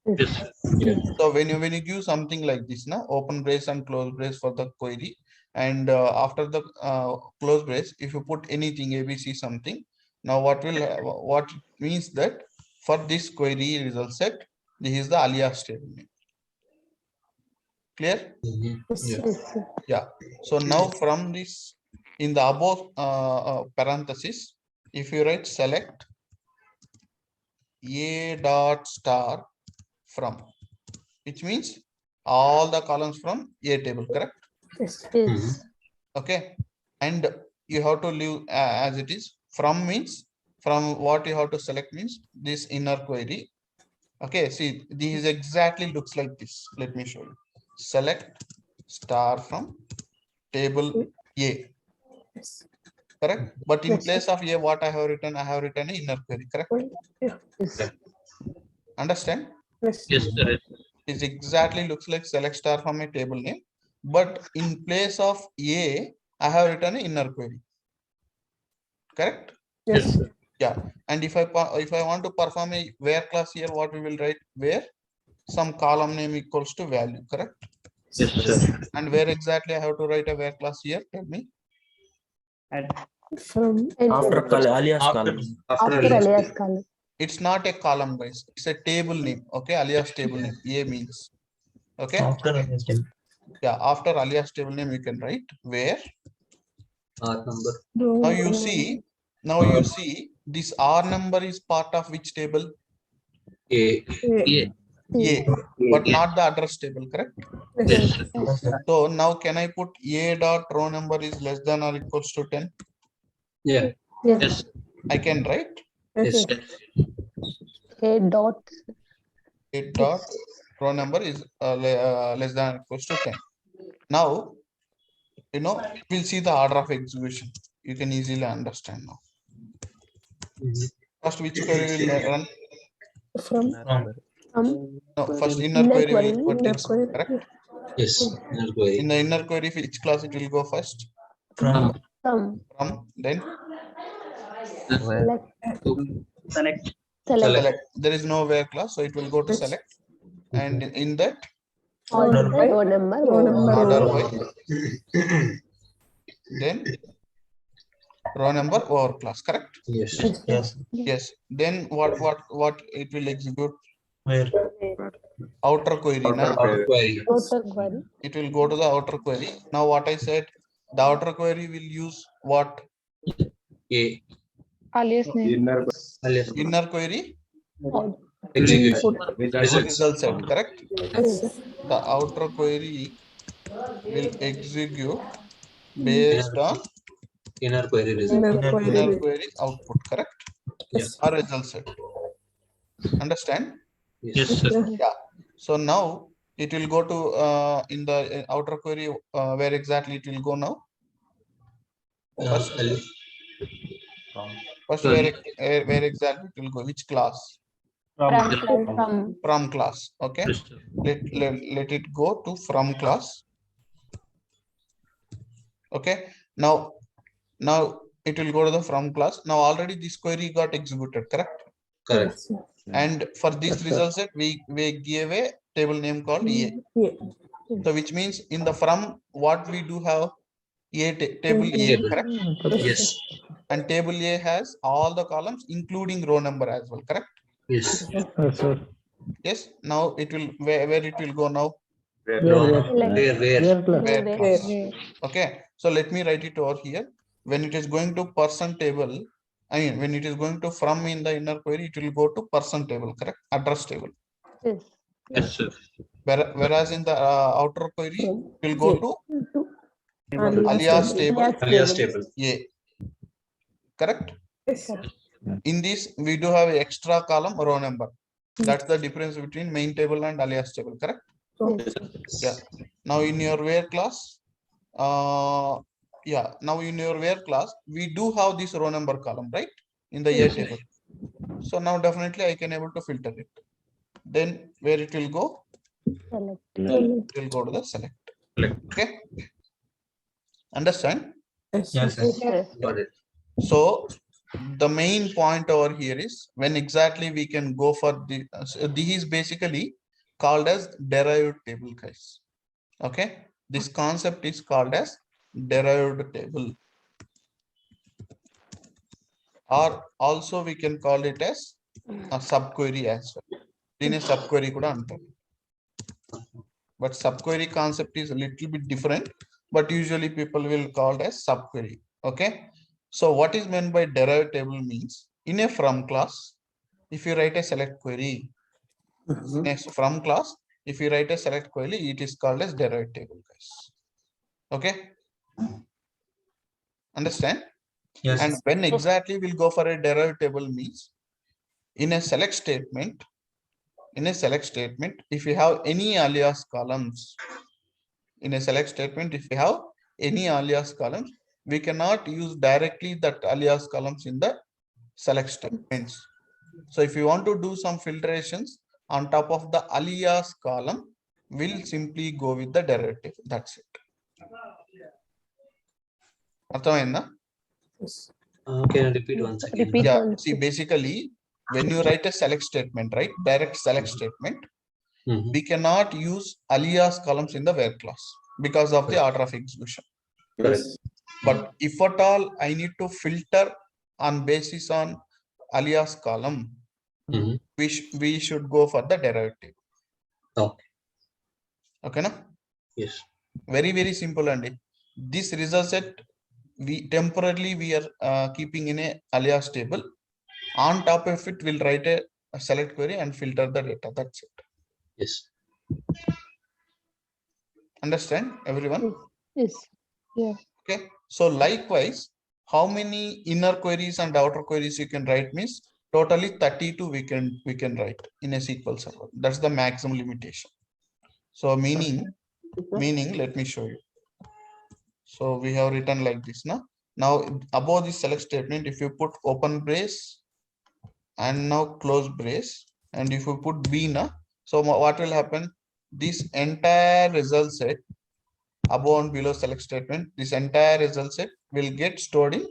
Yes. Yeah. So when you give something like this, now open brace and close brace for the query, and after the close brace, if you put anything ABC something, now what means that for this query result set, this is the alias table name. Clear? Yes. Yeah. Yes. Yeah. So now from this, in the above parenthesis, if you write select A dot star from, which means all the columns from A table, correct? Yes. Yes. Okay. And you have to leave as it is. From means, from what you have to select means this inner query. Okay, see, this is exactly looks like this. Let me show you. Select star from table A, Yes. correct? But in Yes, place of A, what I have written an inner query, correct? Yes. Understand? Yes. Yes, sir. It exactly looks like select star from a table name, but in place of A, I have written an inner query. Correct? Yes, Yes. sir. Yeah. And if I want to perform a where class here, what we will write? Where some column name equals to value, correct? Yes, sir. And where exactly I have to write a where class here? Tell me. From After alias After column. after alias. alias column. It's not a column, guys. It's a table name. Okay, alias table name. A means. Okay. After alias table. Yeah. After alias table name, you can write where. R number. Now you see. Now you see this R number is part of which table? A. A. A, but not the address table, correct? Yes. So now can I put A dot row number is less than or equals to 10? Yeah. Yes. Yes. I can write Yes. A dot. A dot row number is less than or equals to 10. Now, we'll see the order of execution. You can easily understand now. First, which query will run? From No, first inner inner query query. will Inner put query. correct? Yes. Inner query. In the inner query, which class it will go first? From. From, then Where? Select. select. There is no where clause, so it will go to select. And in that, Order by row number. order by, then row number over class, correct? Yes. Yes. Yes. Then what it will execute? Where? Outer query. Now Outer query. Outer query. it will go to the outer query. Now what I said, the outer query will use what? A. Alias name. Alias Inner query execution. result set, correct? Yes, sir. The outer query will execute based on Inner query result. inner query output, correct? Yes. Or result set. Understand? Yes. Yeah. So now it will go to in the outer query where exactly it will go now? First, where exactly it will go? Which class? From class. Okay. Let it go to from class. Okay. Now it will go to the from class. Now already this query got executed, correct? Correct. And for this result set, we gave a table name called A. So which means in the from what we do have table A, correct? Yes. And table A has all the columns including row number as well, correct? Yes. Yes. Now it will where it will go now? Where? Where class. Okay. So let me write it over here. When it is going to person table, I mean when it is going to from in the inner query, it will go to person table, correct? Address table. Yes, sir. Whereas in the outer query, it will go to alias table Alias table. A. Correct? In this, we do have extra column row number. That's the difference between main table and alias table, correct? Yeah. Now in your where class, now in your where class, we do have this row number column, right? In the A table. So now definitely I can able to filter it. Then where it will go? It will go to the select. Okay. Understand? Yes. Got it. So the main point over here is when exactly we can go for the this is basically called as derived table, guys. Okay, this concept is called as derived table, or also we can call it as a subquery as well. In a subquery kuda antaru. But subquery concept is a little bit different, but usually people will call it as subquery. Okay. So what is meant by derived table means in a from class, if you write a select query, next from class, if you write a select query, it is called as derived table, guys. Okay. Understand? Yes. And when exactly we'll go for a derived table means in a select statement, if you have any alias columns, in a select statement, if you have any alias columns, we cannot use directly that alias columns in the select statements. So if you want to do some filtrations on top of the alias column, we'll simply go with the derivative. That's it. Arthamainda? Can you repeat once again? Yeah, see, basically, when you write a select statement, right? Direct select statement, we cannot use alias columns in the where class because of the order of execution. Correct. But if at all I need to filter on basis on alias column, we should go for the derivative. Okay. Okay, no? Yes. Very, very simple. And this result set, we temporarily we are keeping in a alias table. On top of it, we'll write a select query and filter the data. That's it. Yes. Understand, everyone? Yes. Yeah. Okay. So likewise, how many inner queries and outer queries you can write means totally 32 we can write in a SQL server. That's the maximum limitation. So meaning let me show you. So we have written like this now. Now above this select statement, if you put open brace and now close brace, and if you put B now, so what will happen? This entire result set above and below select statement, this entire result set will get stored in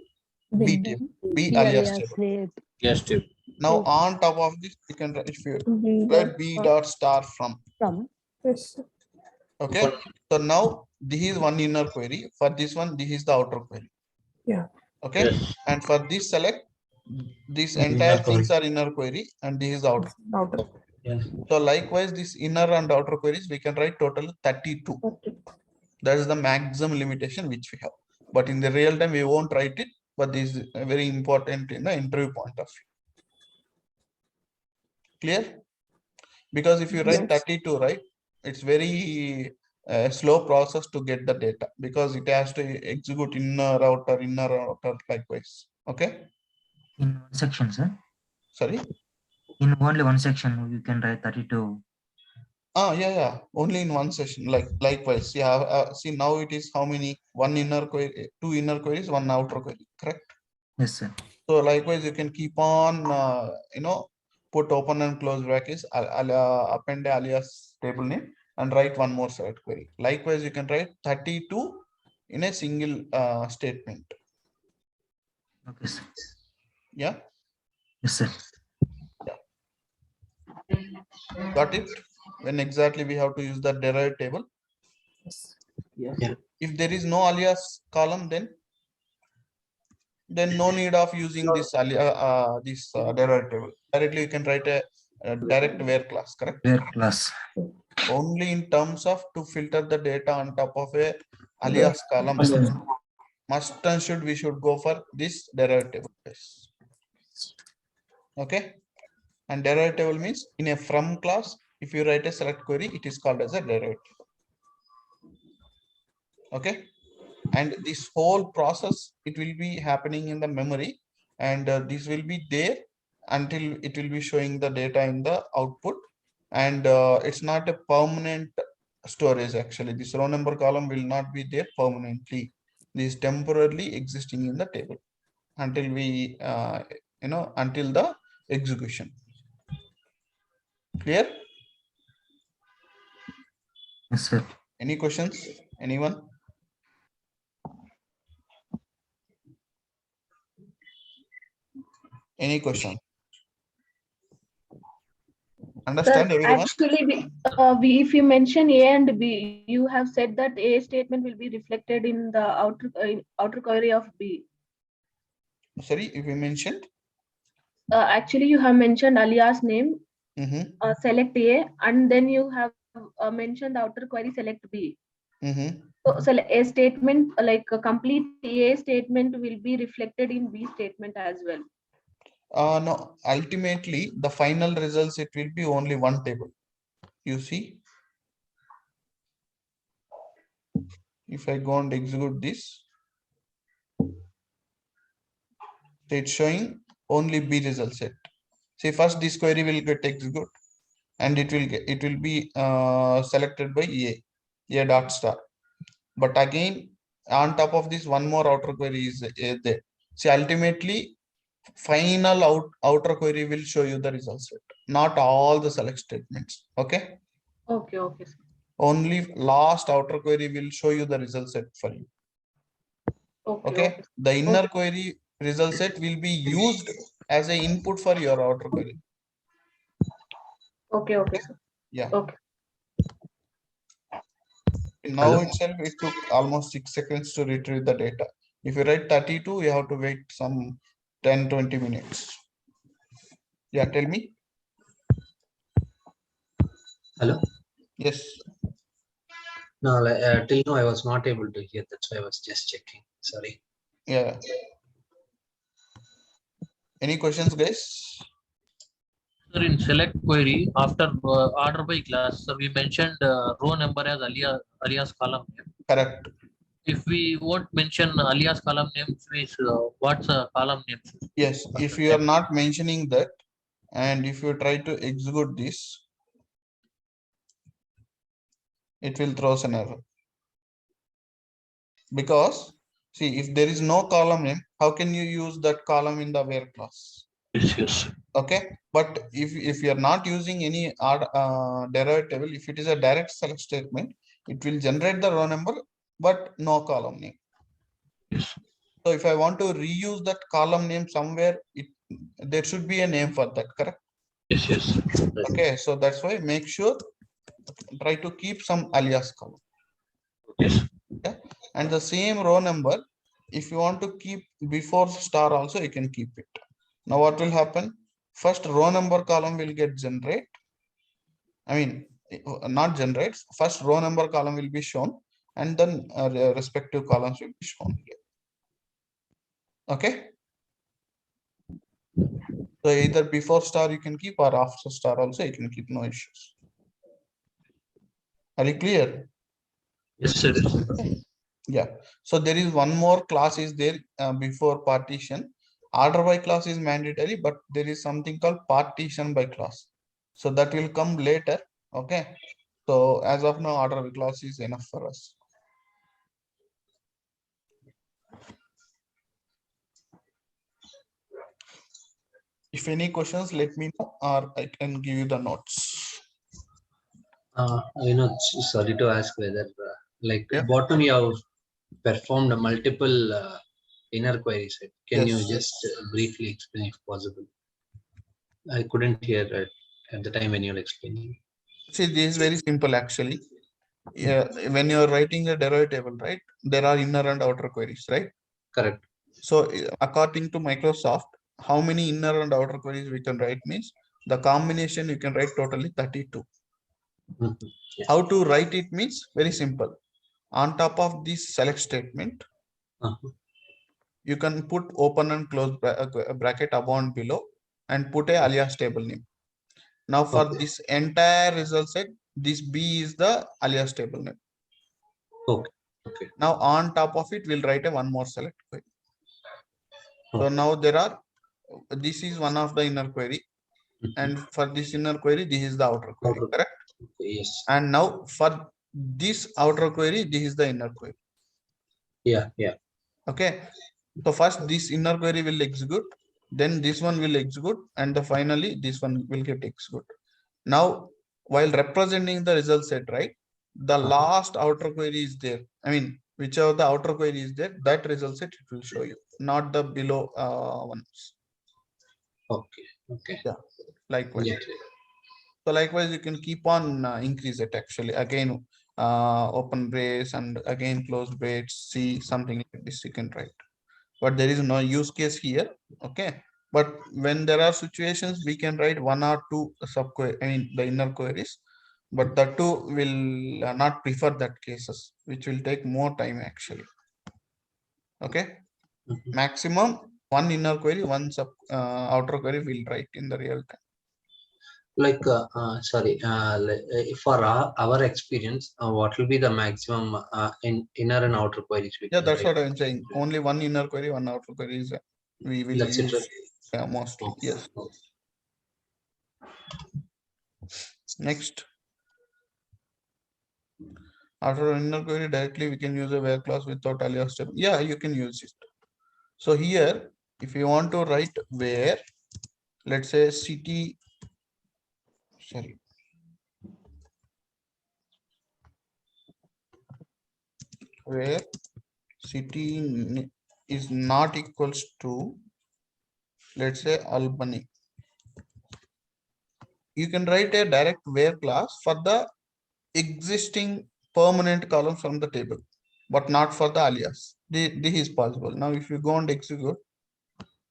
B table, B alias table. Yes, too. Now Yes. on top of this, you can write, if you B write B dot star from. Yes. Okay. So now this is one inner query. For this one, this is the outer query. Yeah. Okay. Yes. And for this select, these Inner entire query. things are inner query, and this is the outer. Outer. Yes. So likewise, this inner and outer queries, we can write total 32. Okay. That is the maximum limitation which we have. But in the real time, we won't write it. But this is very important in the interview point of view. Clear? Because if you write 32, right, it's very slow process to get the data because it has to execute inner outer likewise. Okay. In one section, sir. Sorry. In only one section, you can write 32. Yeah. Only in one session. Likewise. Yeah. See, now it is how many? One inner query, two inner queries, one outer query. Correct. Yes, sir. So likewise, you can keep on, put open and close brackets, append alias table name, and write one more select query. Likewise, you can write 32 in a single statement. Okay, sir. Yeah. Yes, sir. Got it? When exactly we have to use the derived table. Yes. Yeah. If there is no alias column, then no need of using this derived table. Directly you can write a direct where class, correct? Where class? Only in terms of to filter the data on top of a alias column. Must and should we should go for this derived table base. Okay. And derived table means in a from class, if you write a select query, it is called as a derived table. Okay. And this whole process, it will be happening in the memory, and this will be there until it will be showing the data in the output. And it's not a permanent storage. Actually, this row number column will not be there permanently. This is temporarily existing in the table until we until the execution. Clear? Yes, sir. Any questions? Anyone? Any question? Understand Sir, everyone? actually, if you mention A and B, you have said that A statement will be reflected in the outer query of B. Sorry, if we mentioned. Actually, you have mentioned alias name, Mm-hmm. select A, and then you have mentioned the outer query select B. Mm-hmm. So A statement, like a complete A statement, will be reflected in B statement as well. No, ultimately the final results, it will be only one table. You see, if I go and execute this, it's showing only B result set. See, first this query will get executed and it will be selected by A dot star. But again, on top of this, one more outer query is there. See, ultimately final outer query will show you the result set, not all the select statements. Okay. Okay. Only last outer query will show you the result set for you. Okay. The inner query result set will be used as an input for your outer query. Okay. Yeah. Okay. Now itself, it took almost 6 seconds to retrieve the data. If you write 32, you have to wait some 10-20 minutes. Yeah, tell me. Hello. Yes. No, till now I was not able to hear. That's why I was just checking. Sorry. Yeah. Any questions, guys? Sir, in select query, after order by class, so we mentioned row number as alias column name. Correct. If we won't mention alias column name, means what's a column name? Yes, if you are not mentioning that, and if you try to execute this, it will throw an error. Because see, if there is no column name, how can you use that column in the where class? Yes. Okay, but if you are not using any derived table, if it is a direct select statement, it will generate the row number but no column name. Yes. So if I want to reuse that column name somewhere, there should be a name for that, correct? Yes, yes. Okay, so that's why make sure try to keep some alias column. Yes. Okay, and the same row number, if you want to keep before star also, you can keep it. Now what will happen? First row number column will get generate. I mean, not generates. First row number column will be shown, and then respective columns will be shown here. Okay. So either before star you can keep, or after star also you can keep, no issues. Are you clear? Yes, sir. Yeah. So there is one more class is there before partition. Order by class is mandatory, but there is something called partition by class. So that will come later. Okay. So as of now, order by class is enough for us. If any questions, let me know, or I can give you the notes. Sorry to ask whether, Yeah. bottom you have performed multiple inner queries. Can you Yes. just briefly explain if possible? I couldn't hear it at the time when you were explaining. See, this is very simple actually. Yeah, when you are writing a derivative table, right? There are inner and outer queries, right? Correct. So according to Microsoft, how many inner and outer queries we can write means the combination you can write totally 32. Yeah. How to write it means very simple. On top of this select statement, you can put open and close bracket above and below and put a alias table name. Now for this entire result set, this B is the alias table name. Okay. Now on top of it, we'll write a one more select query. So now there are, this is one of the inner query, and for this inner query, this is the outer query, correct? Yes. And now for this outer query, this is the inner query. Yeah. Okay. So first this inner query will execute, then this one will execute, and finally this one will get execute. Now, while representing the result set, right? The last outer query is there. I mean, whichever the outer query is there, that result set it will show you, not the below ones. Okay. Yeah. Likewise. Yeah. So likewise, you can keep on increase it actually. Again, open brace and again closed brace. See something like this you can write. But there is no use case here. Okay. But when there are situations, we can write one or two subquery, I mean the inner queries, but the two will not prefer that cases, which will take more time actually. Okay. Maximum one inner query, one outer query will write in the real time. For our experience, what will be the maximum in inner and outer queries? Yeah, that's what I'm saying. Only one inner query, one outer query is we will That's use. it, right? Yeah, mostly. Yes. Next. After inner query directly, we can use a where clause without alias step. Yeah, you can use it. So here, if you want to write where, let's say city, sorry. Where city is not equals to, let's say Albany. You can write a direct where class for the existing permanent column from the table, but not for the alias. This is possible. Now, if you go and execute,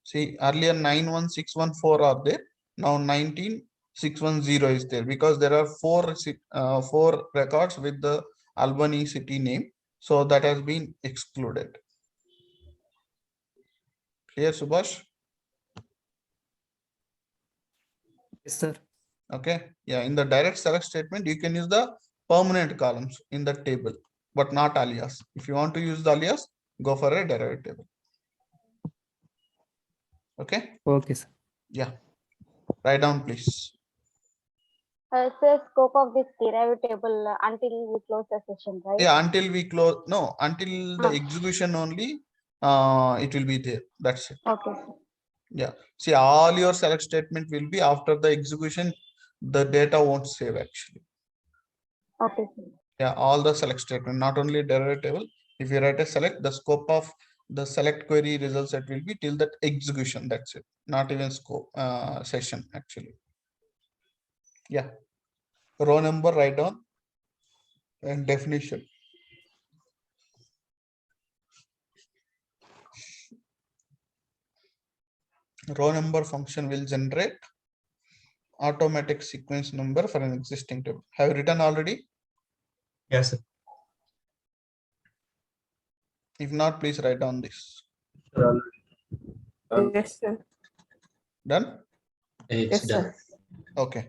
see earlier 91614 are there. Now 19610 is there because there are four records with the Albany city name. So that has been excluded. Clear, Subhash? Yes, sir. Okay. Yeah. In the direct select statement, you can use the permanent columns in the table, but not alias. If you want to use the alias, go for a derivative table. Okay. Okay, sir. Yeah. Write down, please. Sir, scope of this derivative table until we close the session, right? Yeah, until we close. No, until the execution only. It will be there. That's it. Okay. Yeah. See, all your select statement will be after the execution. The data won't save actually. Okay. Yeah, all the select statement, not only derivative table. If you write a select, the scope of the select query results that will be till that execution. That's it. Not even scope session actually. Yeah. Row number, write down, and definition. Row number function will generate automatic sequence number for an existing table. Have you written already? Yes, sir. If not, please write down this. Yes, sir. Done? It's Yes, done. sir. Okay.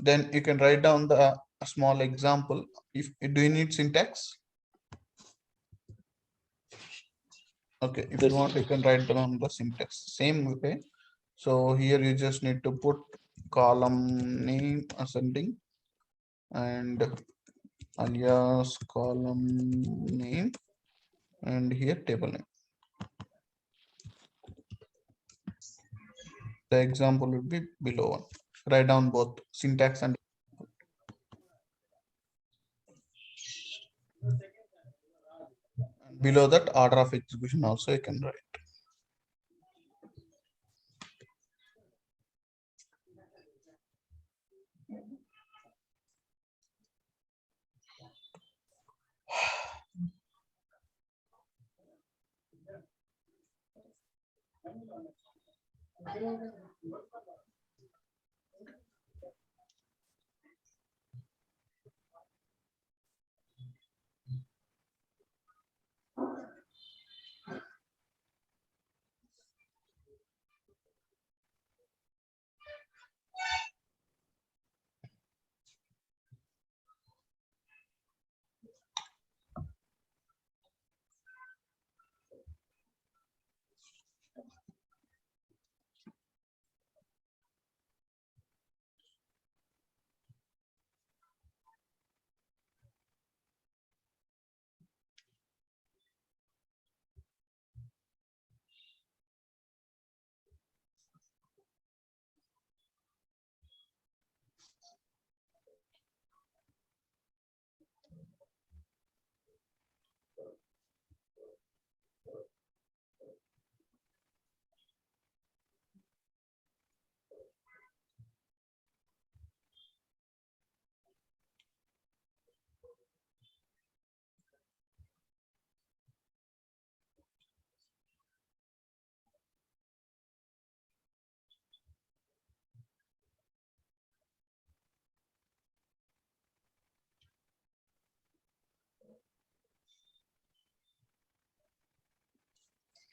Then you can write down the a small example. If do you need syntax? Okay, if you want, you can write down the syntax. Same way. So here you just need to put column name ascending and alias column name and here table name. The example would be below one. Write down both syntax and below that order of execution also you can write.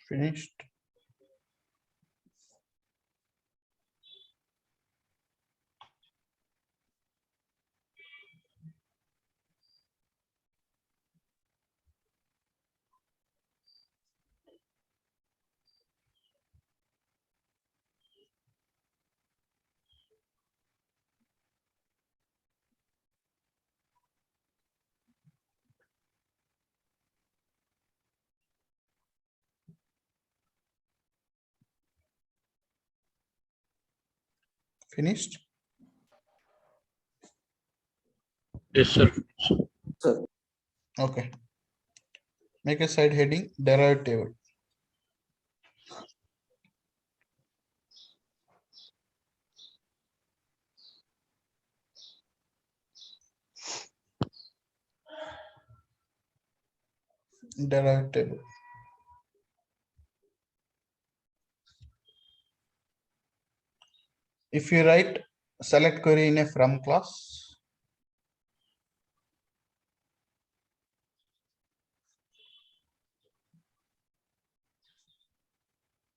Finished. Finished. Yes, sir. Okay. Make a side heading derived table. Derived table. If you write select query in a from class,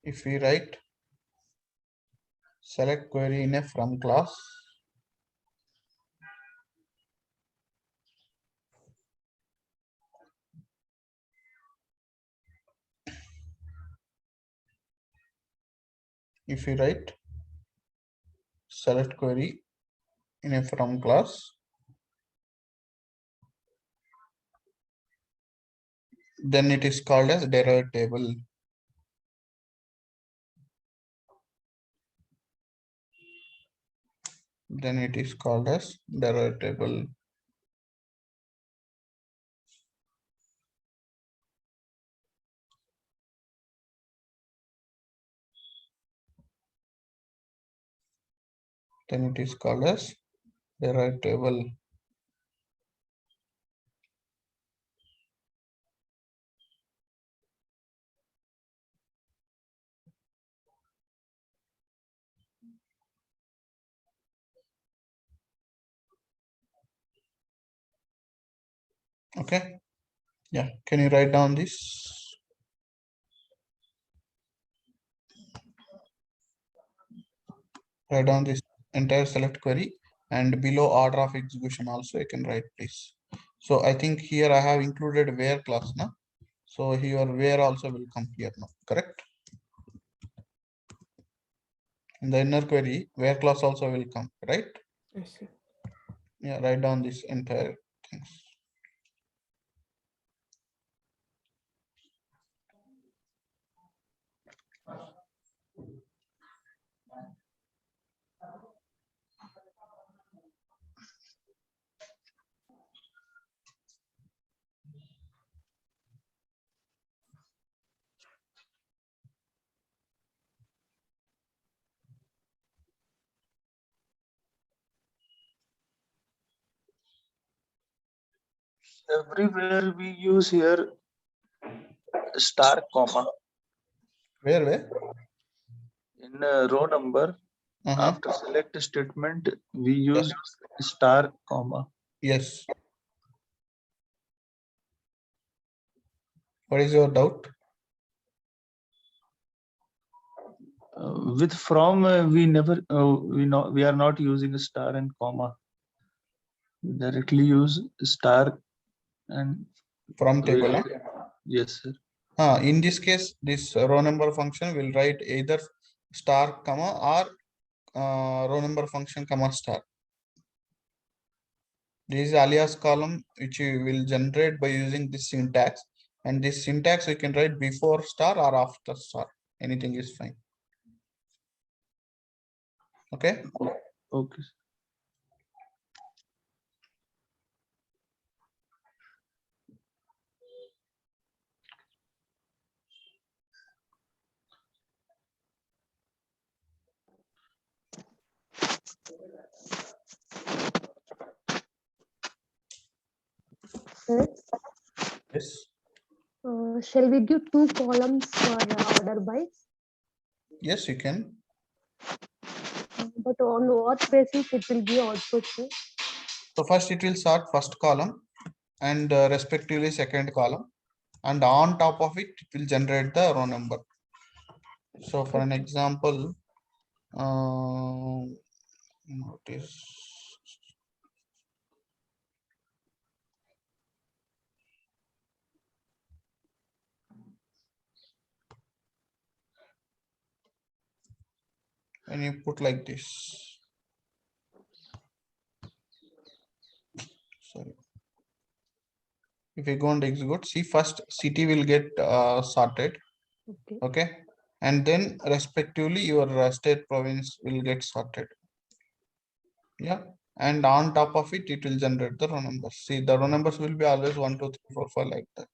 if we write select query in a from class, if we write select query in a from class, then it is called as derived table. Then it is called as derived table. then it is called as derived table. Okay, yeah, can you write down this? Write down this entire select query, and below order of execution also you can write, please. So I think here I have included where class now. So here where also will come here now, correct? In the inner query, where class also will come, right? Yes, sir. Yeah, write down this entire things. Everywhere we use here star comma. Where? In row number, after select statement, we use star comma. Yes. What is your doubt? With from we never we are not using a star and comma. We directly use star and from table. Yes, sir. In this case, this row number function will write either star comma or row number function comma star. This is alias column which you will generate by using this syntax, and this syntax you can write before star or after star. Anything is fine. Okay. Okay. Sir, Yes. shall we give 2 columns for order by? Yes, you can. But on what basis it will be output, sir? So first it will sort first column and respectively second column, and on top of it, it will generate the row number. So for an example, notice when you put like this. Sorry. If you go and execute, see first city will get sorted. Okay. And then respectively your state province will get sorted. Yeah. And on top of it, it will generate the row numbers. See, the row numbers will be always 1, 2, 3, 4, 5 like that.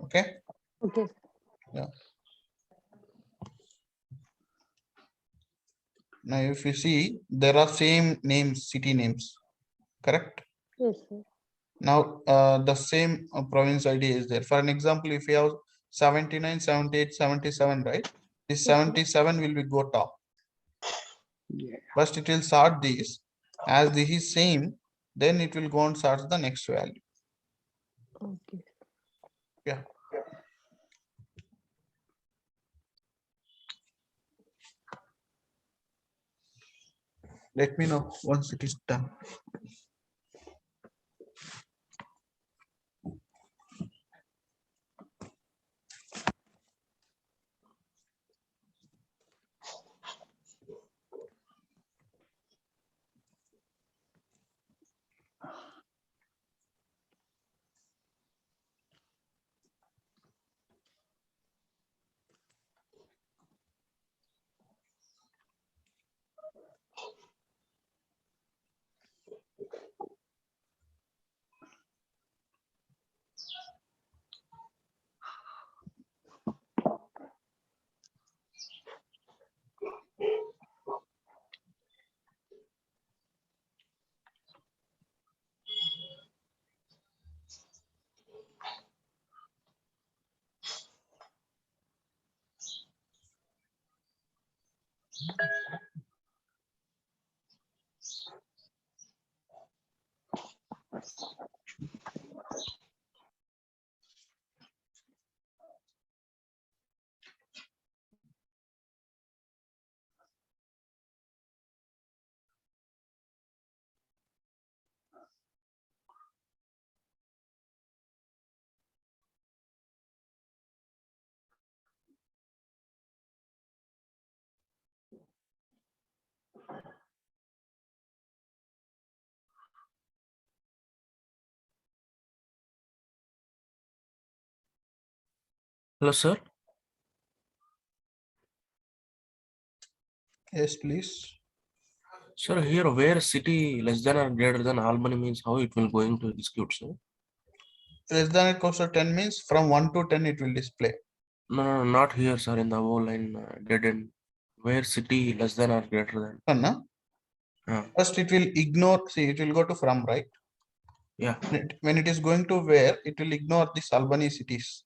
Okay. Okay. Yeah. Now, if you see, there are same names, city names, correct? Yes, sir. Now, the same province ID is there. For an example, if you have 79, 78, 77, right? This 77 will be go top. Yeah. First, it will sort these. As this is same, then it will go and sort the next value. Okay. Yeah. Let me know once it is done. Hello, sir. Yes, please. Sir, here where city less than or greater than Albany means how it will going to execute, sir? Less than or equals to 10 means from 1 to 10 it will display. No, not here, sir. In the whole line dead end. Where city less than or greater than? First it will ignore, see it will go to from, right? Yeah. When it is going to where, it will ignore this Albany cities.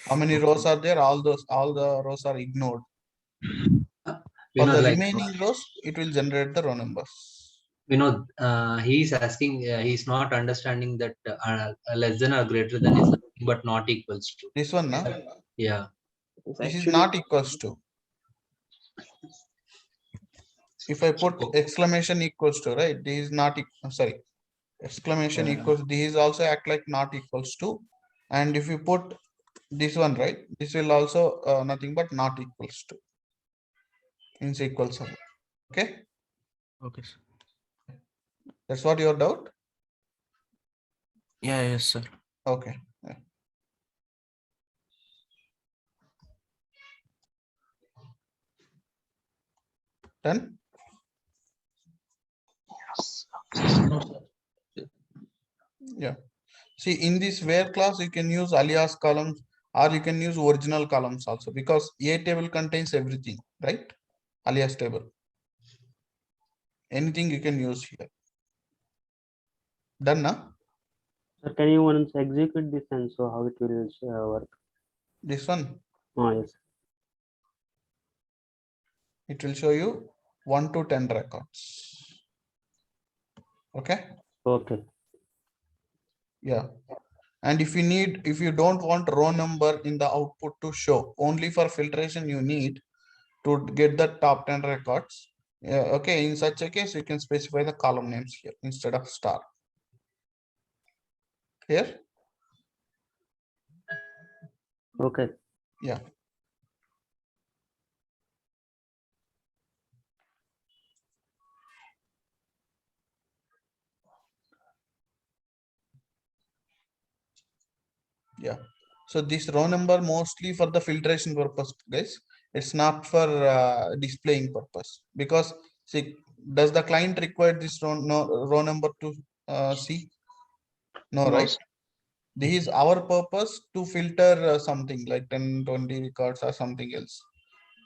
How many rows are there? All the rows are ignored. For the remaining rows, it will generate the row numbers. He's asking, he's not understanding that less than or greater than is nothing but not equals to. This one, na? Yeah. This is not equals to. If I put exclamation equals to, right? This is not, sorry, exclamation equals, this is also act like not equals to. And if you put this one, right? This will also nothing but not equals to in SQL Server. Okay. Okay, sir. That's what your doubt? Yeah, yes, sir. Okay. Yeah. Done? Yeah. See, in this where class, you can use alias columns or you can use original columns also because A table contains everything, right? Alias table. Anything you can use here. Done now? Sir, can you once execute this and so how it will work? This one? Oh, yes. It will show you 1 to 10 records. Okay. Okay. Yeah. And if you don't want row number in the output to show, only for filtration you need to get the top 10 records. Yeah, okay, in such a case, you can specify the column names here instead of star. Here. Okay. Yeah. Yeah. So this row number mostly for the filtration purpose, guys. It's not for displaying purpose because see, does the client require this row number to see? No, No, right? sir. This is our purpose to filter something like 10, 20 records or something else.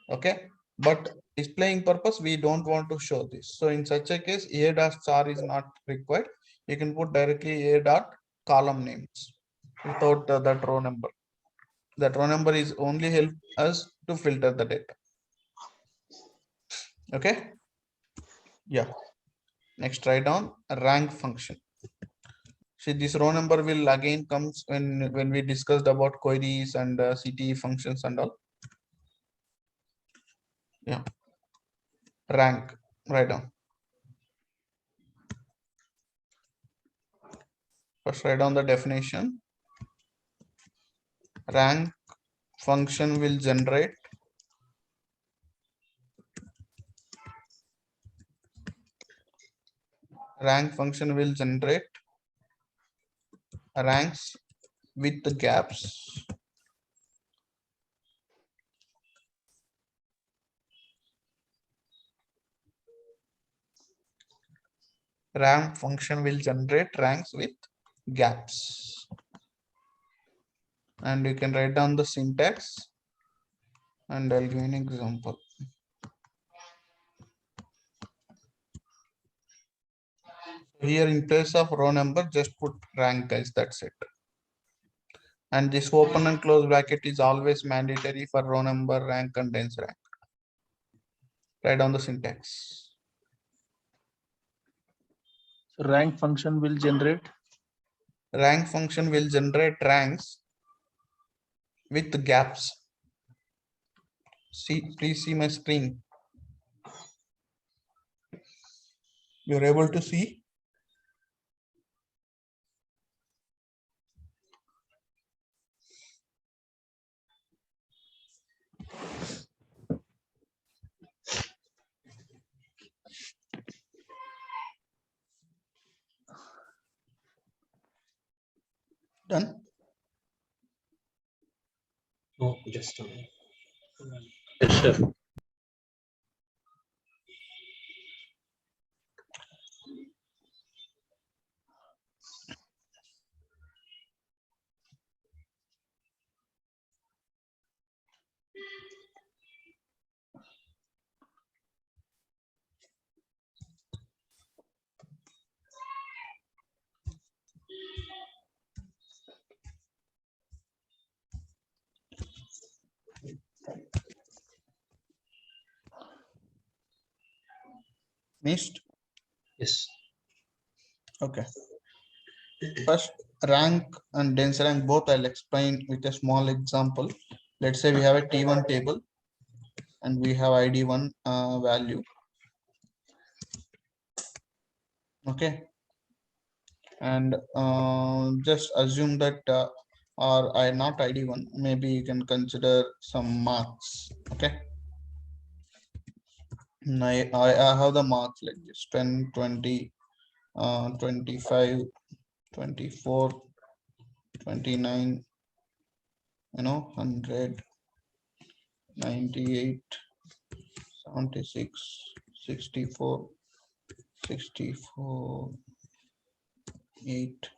Okay. But displaying purpose, we don't want to show this. So in such a case, a dot star is not required. You can put directly a dot column names without that row number. That row number is only help us to filter the data. Okay. Yeah. Next, write down a rank function. See, this row number will again comes when we discussed about queries and CTE functions and all. Yeah. Rank. Write down. First, write down the definition. Rank function will generate ranks with the gaps. Rank function will generate ranks with gaps. And you can write down the syntax and I'll give an example. Here in place of row number, just put rank, guys, that's it. And this open and close bracket is always mandatory for row number, rank, contains rank. Write down the syntax. So rank function will generate. Rank function will generate ranks with gaps. See, please see my screen. You're able to see? Done? No, just a minute. Yes, sir. Missed? Yes. Okay. First, rank and dense rank both I'll explain with a small example. Let's say we have a T1 table and we have ID1 value. Okay. And just assume that or I not ID1, maybe you can consider some marks. Okay. I have the marks like this 10, 20, 25, 24, 29, 100, 98, 76, 64, 64, 8,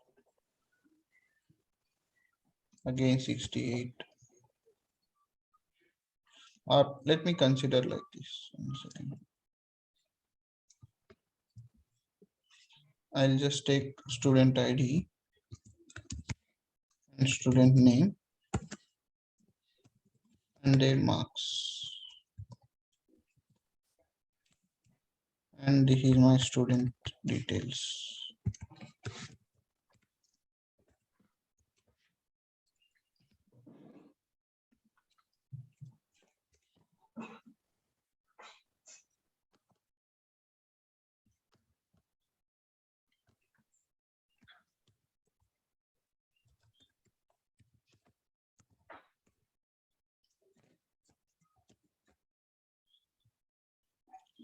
again 68. Or let me consider like this. 1 second. I'll just take student ID and student name and their marks. And this is my student details.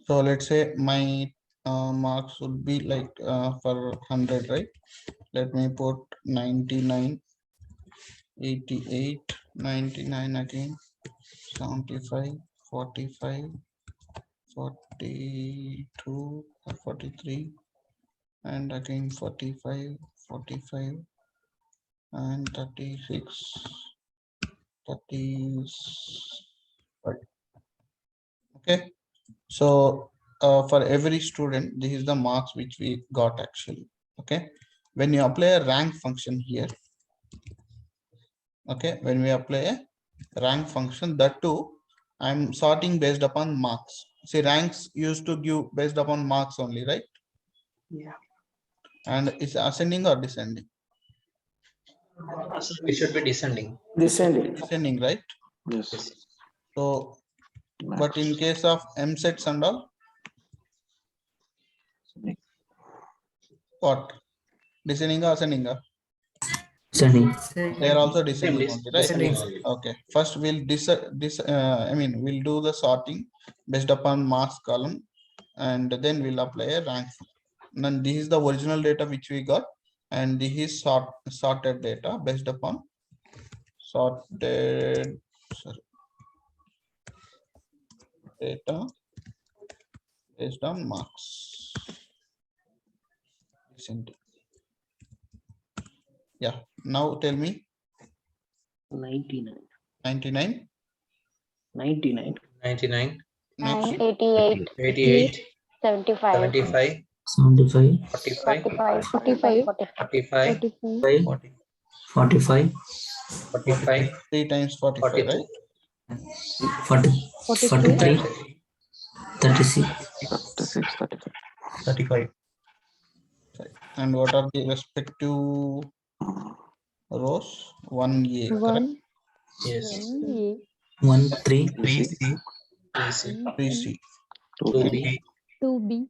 So let's say my marks would be like for 100, right? Let me put 99, 88, 99 again, 75, 45, 42, 43, and again 45, 45, and 36, 35. Okay. So for every student, this is the marks which we got actually. Okay. When you apply a rank function here, okay, when we apply a rank function, that too, I'm sorting based upon marks. See, ranks used to give based upon marks only, right? Yeah. And it's ascending or descending? It should be descending. Descending, right? Yes. So, but in case of M sets and all, what? Descending or ascending? Descending. They are also descending only, right? Descending. Okay. First, we'll we'll do the sorting based upon marks column, and then we'll apply a rank. And this is the original data which we got, and this is sorted data based upon sorted data based on marks. Yeah. Now tell me. 99. 99. 99. 88. 88. 75. 75. 75. 45. 45. 45. 45. 45. 3 times 45, right? 43. 36. 36, 35. 35. And what are the respective rows? 1A, correct? 1. Yes. 1A. 1, 3, 3C. 3C. 3C. 2B. 2B.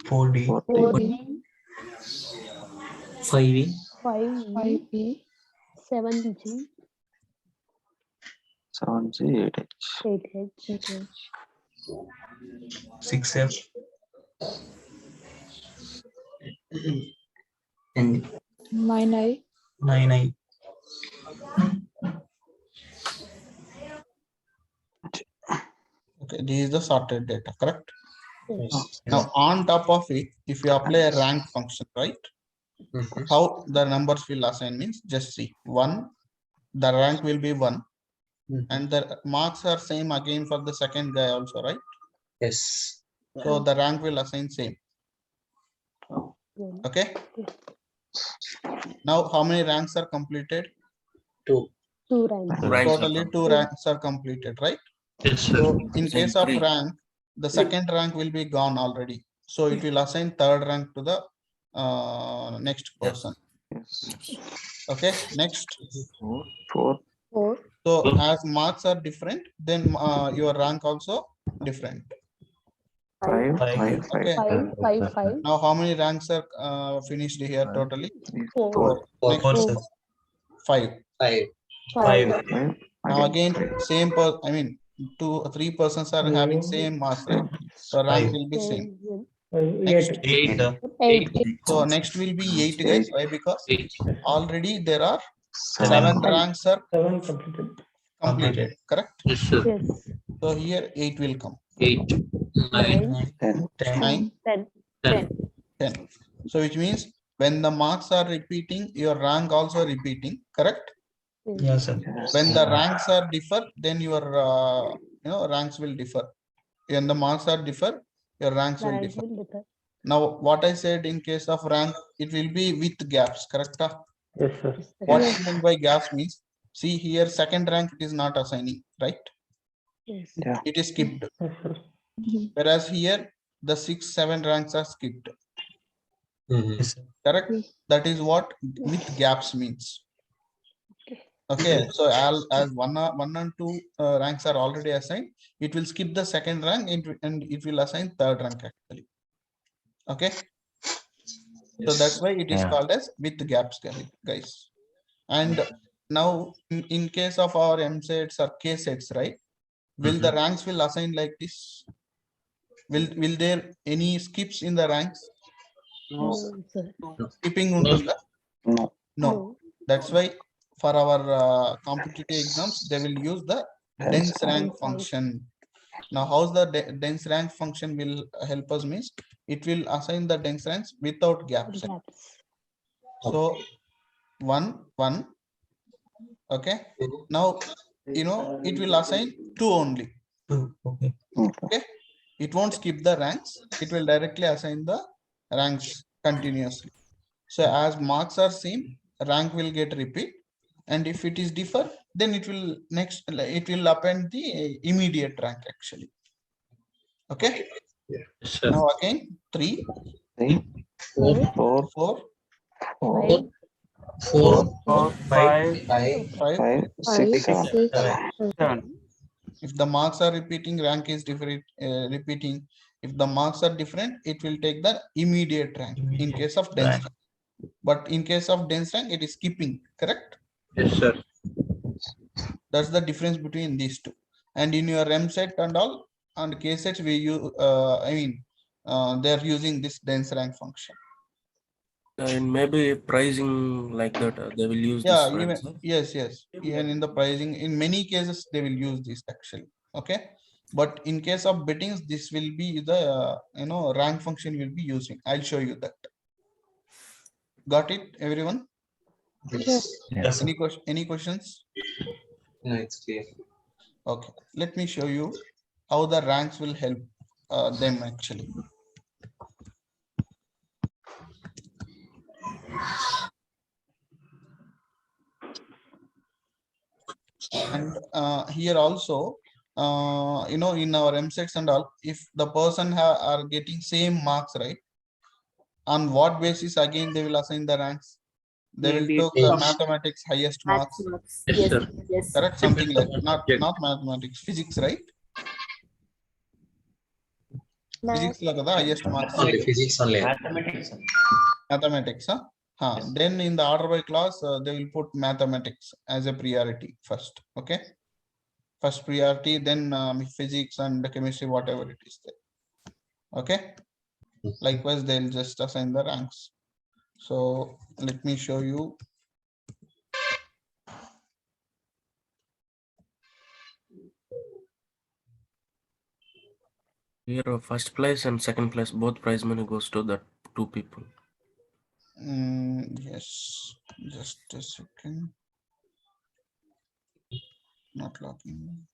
4D, 4D. 5E, 5E. 7G. 7G, 8H. 8H. 6F, and 9I. 9I. Okay, this is the sorted data, correct? Yes. Now on top of it, if you apply a rank function, right? How the numbers will assign means just see 1, the rank will be 1, and the marks are same again for the second guy also, right? Yes. So the rank will assign same. Okay. Now how many ranks are completed? 2. 2 ranks. Totally 2 ranks are completed, right? Yes, sir. So in case of 3. rank, the second rank will be gone already. So it will assign third rank to the next person. Yes. Okay, next. 4. 4. So as marks are different, then your rank also different. 5. Okay. 5. Now how many ranks are finished here totally? 4. 4. Next 5. 5. Now again same I mean 2 or 3 persons are having same marks, right? So rank will be same. Next 8. 8. So next will be 8 guys. Why? Because 8. already there are 7 ranks are 7 completed. completed, correct? Yes, sir. Yes. So here 8 will come. 8, 9, 9. 10. 9, 10. 10. 10. So which means when the marks are repeating, your rank also repeating, correct? Yes, sir. When the ranks are differ, then your ranks will differ. When the marks are differ, your ranks will differ. Now what I said in case of rank, it will be with gaps, correct? Yes, sir. What is meant by gaps means, see here second rank it is not assigning, right? Yes. Yeah. It is skipped. Yes, sir. Whereas here the 6, 7 ranks are skipped. Yes, sir. Correct? That is what with gaps means. Okay, so as 1 and 2 ranks are already assigned, it will skip the second rank and it will assign third rank actually. Okay. So that's why it is called as with gaps, guys. And now in case of our M sets or K sets, right? Will the ranks will assign like this? Will there any skips in the ranks? No, sir. Skipping untunda? No. No. That's why for our competitive exams, they will use the dense rank function. Now, how's the dense rank function will help us means it will assign the dense ranks without gaps. So 1, 1. Okay. Now, it will assign 2 only. Okay. It won't skip the ranks. It will directly assign the ranks continuously. So as marks are same, rank will get repeat. And if it is differ, then it will append the immediate rank actually. Okay. Yes, Now again 3, 4, 4, 5. 5, 6, 7. If the marks are repeating, rank is different, repeating. If the marks are different, it will take the immediate rank in case of dense rank. But in case of dense rank, it is skipping, correct? Yes, sir. That's the difference between these two. And in your M set and all, and K sets, they're using this dense rank function. And maybe pricing like that, they will use Yeah, this, right, even sir? yes. Even in the pricing, in many cases, they will use this actually. Okay. But in case of bettings, this will be the rank function will be using. I'll show you that. Got it, everyone? Yes. Yes, sir. Any questions? No, it's clear. Okay, let me show you how the ranks will help them actually. And here also you know, in our MSETs and all, if the person are getting same marks, right? On what basis again they will assign the ranks? They will Maybe take mathematics highest marks. Yes, sir. Correct, something like Subject. not mathematics, physics, right? Physics la kada highest marks. Only physics only. Mathematics, huh? Then in the order by class, they will put mathematics as a priority first. Okay, first priority, then physics and chemistry, whatever it is there. Okay, likewise they'll just assign the ranks. So let me show you. Here, first place and second place, both prize money goes to the two people. Yes, just a second. Not logging.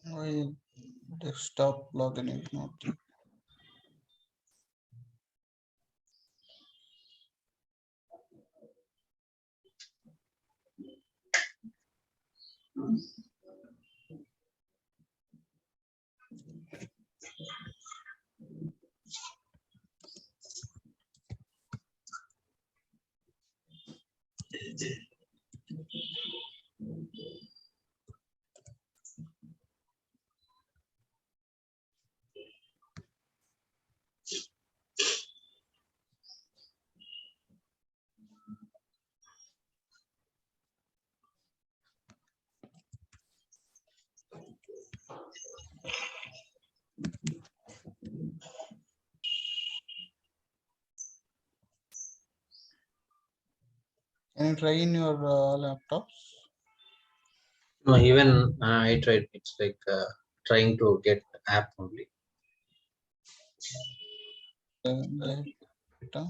My desktop login is not there. Can you try in your laptops? No, even I tried. It's like trying to get app only. Data.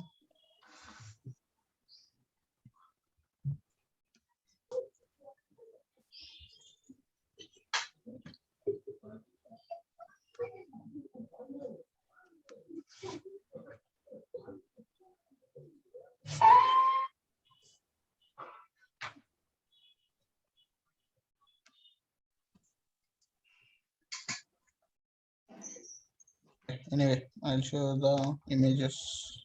Anyway, I'll show the images.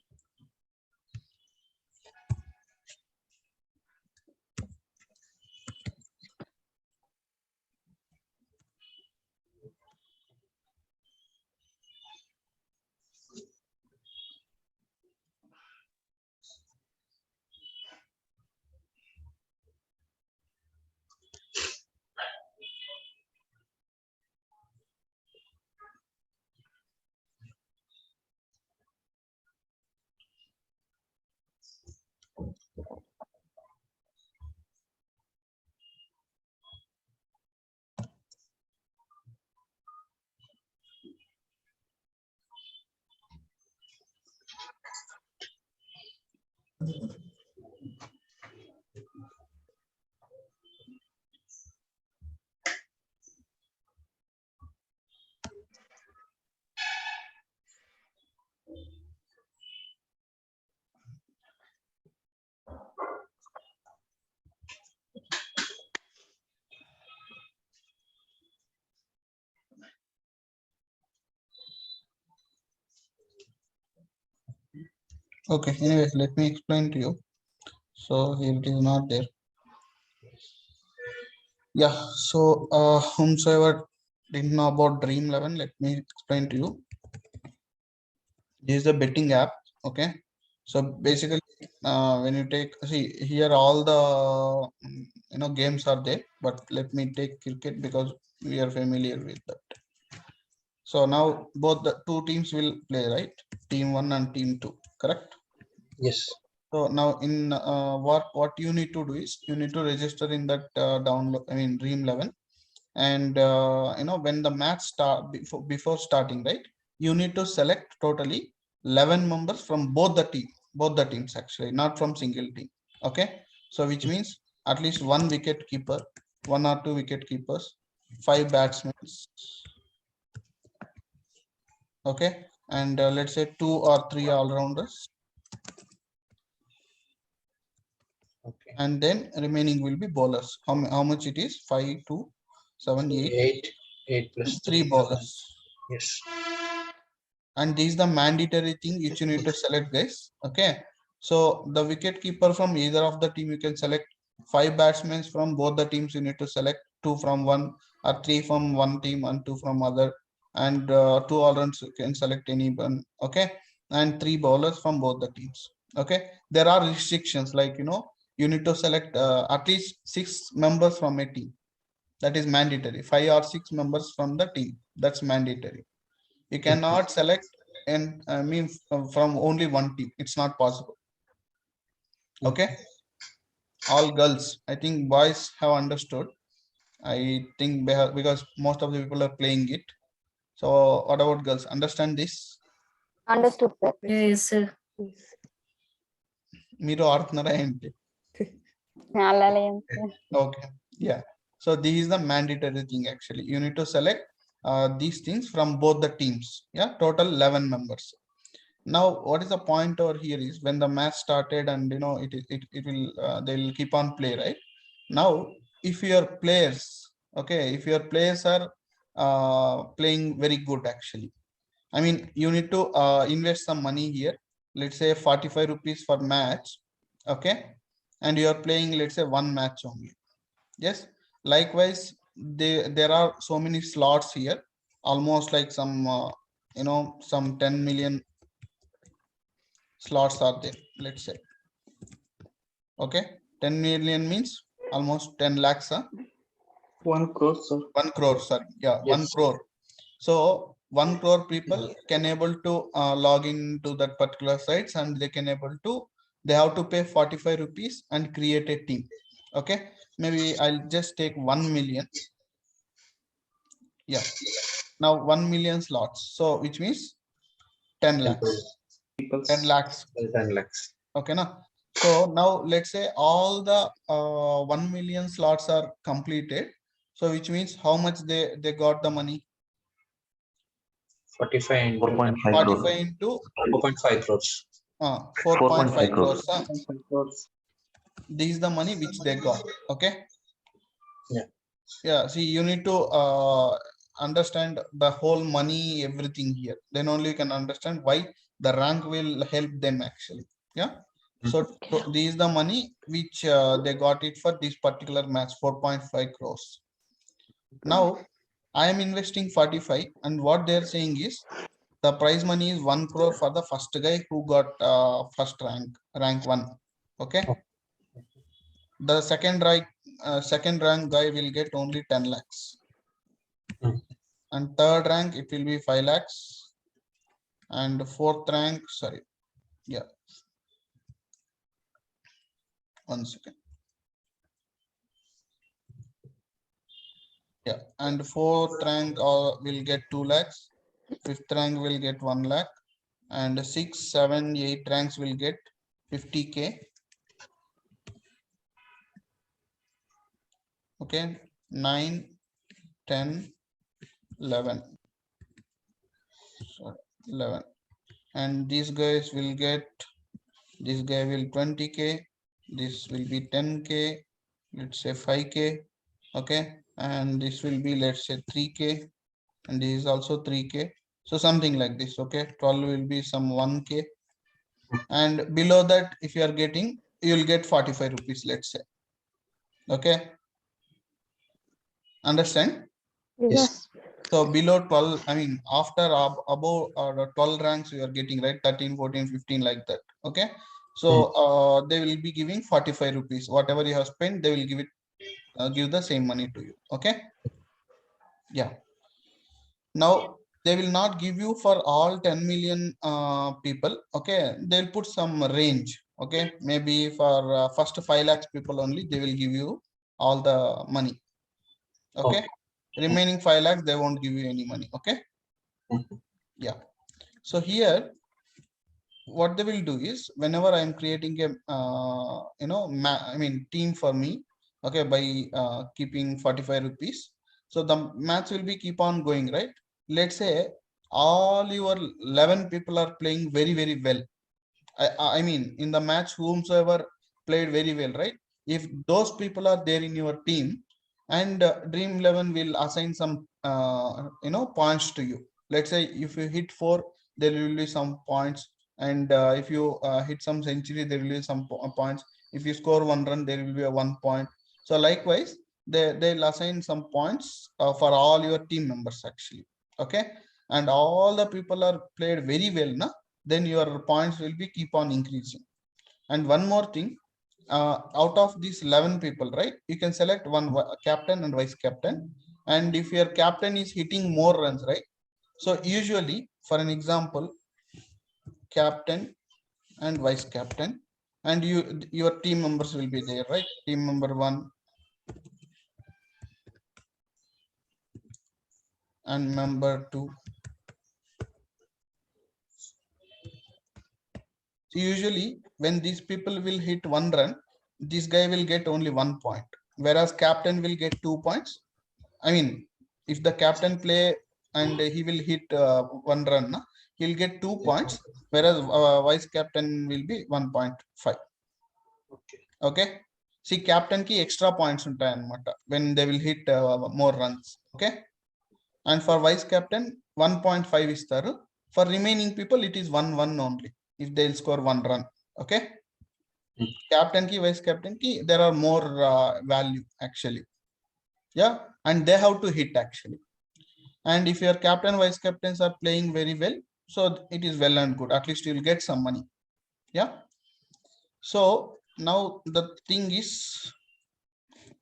Okay, anyway, let me explain to you. So here it is not there. Yeah, so whomsoever didn't know about Dream 11, let me explain to you. This is a betting app. Okay, so basically when you take, see here all the games are there, but let me take cricket because we are familiar with that. So now both the two teams will play, right? Team 1 and team 2, correct? Yes. So now in what you need to do is you need to register in that download, I mean Dream 11, and when the match start before starting, right? You need to select totally 11 members from both the teams actually, not from single team. Okay, so which means at least one wicket keeper, 1 or 2 wicket keepers, 5 batsmen. Okay, and let's say 2 or 3 all-rounders. Okay. And then remaining will be bowlers. How much it is? 5, 2, 7, 8. 8 plus 3 bowlers. Yes. And this is the mandatory thing which you need to select, guys. Okay, so the wicket keeper from either of the team you can select, 5 batsmen from both the teams you need to select, 2 from one, or 3 from one team and 2 from other, and 2 all-rounds you can select anyone. Okay, and 3 bowlers from both the teams. Okay, there are restrictions like you need to select at least 6 members from a team. That is mandatory. 5 or 6 members from the team, that's mandatory. You cannot select and from only one team. It's not possible. Okay, all girls. I think boys have understood. I think because most of the people are playing it. So what about girls? Understand this? Understood, sir. Yes, sir. మీరు ఆడుతున్నారా ఏంటి? అలాగే ఏం sir. Okay, yeah. So this is the mandatory thing actually. You need to select these things from both the teams. Yeah, total 11 members. Now what is the point over here is when the match started and it will they will keep on play, right? Now if your players, okay, if your players are playing very good actually, I mean you need to invest some money here. Let's say 45 rupees for match. Okay, and you are playing, let's say, one match only. Yes, likewise there are so many slots here, almost like some some 10 million slots are there, let's say. Okay, 10 million means almost 10 lakhs, huh? 1 crore, sir. 1 crore, sorry. Yeah, Yes. 1 crore. So 1 crore people can able to log into that particular sites, and they have to pay 45 rupees and create a team. Okay, maybe I'll just take 1 million. Yeah, now 1 million slots, so which means 10 lakhs. 10 lakhs. 10 lakhs. Okay, now so now let's say all the 1 million slots are completed. So which means how much they got the money? 45 into 45 into 4.5 crores. 4.5 crores. 4.5 crores. This is the money which they got. Okay. Yeah. Yeah, see, you need to understand the whole money, everything here, then only you can understand why the rank will help them actually. Yeah, so this is the money which they got it for this particular match, 4.5 crores. Now I am investing 45, and what they're saying is the prize money is 1 crore for the first guy who got first rank 1. Okay, the second rank guy will get only 10 lakhs. And third rank it will be 5 lakhs, and fourth rank, sorry, yeah, 1 second. Yeah, and fourth rank will get 2 lakhs, fifth rank will get 1 lakh, and 6, 7, 8 ranks will get 50k. Okay, 9, 10, 11. Sorry, 11. And these guys will get, this guy will 20k, this will be 10k, let's say 5k. Okay, and this will be, let's say, 3k, and this is also 3k. So something like this. Okay, 12 will be some 1k, and below that if you are getting, you'll get 45 rupees, let's say. Okay, understand? Yes. So below 12, I mean, after above 12 ranks, you are getting, right? 13, 14, 15, like that. Okay. So they will be giving 45 rupees. Whatever you have spent, they will give it, give the same money to you. Okay. Yeah. Now they will not give you for all 10 million people. Okay. They'll put some range. Okay. Maybe for first 5 lakhs people only, they will give you all the money. Okay. Remaining 5 lakhs, they won't give you any money. Okay. Yeah. So here, what they will do is, whenever I am creating a team for me, okay, by keeping 45 rupees, so the match will be keep on going, right? Let's say all your 11 people are playing very, very well. I mean, in the match, whomsoever played very well, right? If those people are there in your team, and Dream 11 will assign some points to you. Let's say if you hit 4, there will be some points, and if you hit some century, there will be some points. If you score 1 run, there will be a 1 point. So likewise, they'll assign some points for all your team members actually. Okay, and all the people are played very well, na? Then your points will be keep on increasing. And one more thing, out of these 11 people, right, you can select one captain and vice captain. And if your captain is hitting more runs, right, so usually, for an example, captain and vice captain, and your team members will be there, right? Team member 1 and member 2. So usually when these people will hit 1 run, this guy will get only 1 point, whereas captain will get 2 points. I mean, if the captain play and he will hit 1 run, he'll get 2 points, whereas vice captain will be 1.5. Okay. See, captain ki extra points untai anamata when they will hit more runs. Okay. And for vice captain, 1.5 istaru. For remaining people, it is 1-1 only if they'll score 1 run. Okay. Captain ki, vice captain ki, there are more value actually. Yeah. And they have to hit actually. And if your captain, vice captains are playing very well, so it is well and good. At least you'll get some money. Yeah. So now the thing is,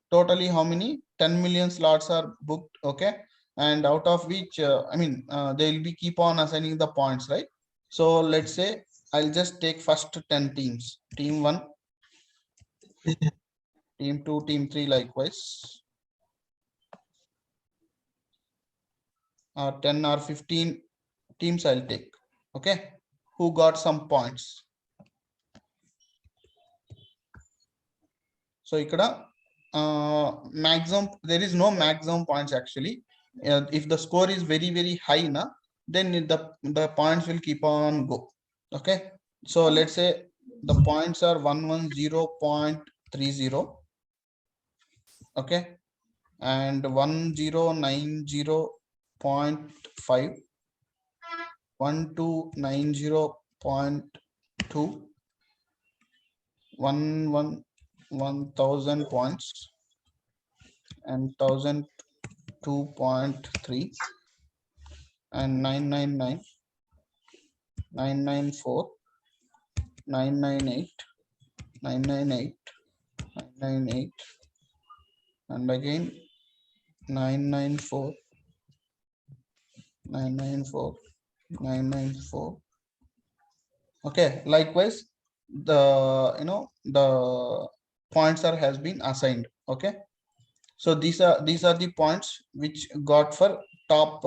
totally how many 10 million slots are booked. Okay. And out of which, they will be keep on assigning the points, right? So let's say I'll just take first 10 teams. Team 1, team 2, team 3, likewise. 10 or 15 teams I'll take. Okay. Who got some points. So ikkada maximum, there is no maximum points actually. If the score is very, very high, then the points will keep on go. Okay. So let's say the points are 110.30. Okay. And 1090.5, 1290.2, 1000 points, and 1002.3, and 999, 994, 998, 998, 998, and again 994, 994, 994. Okay, likewise, the points has been assigned. Okay, so these are the points which got for top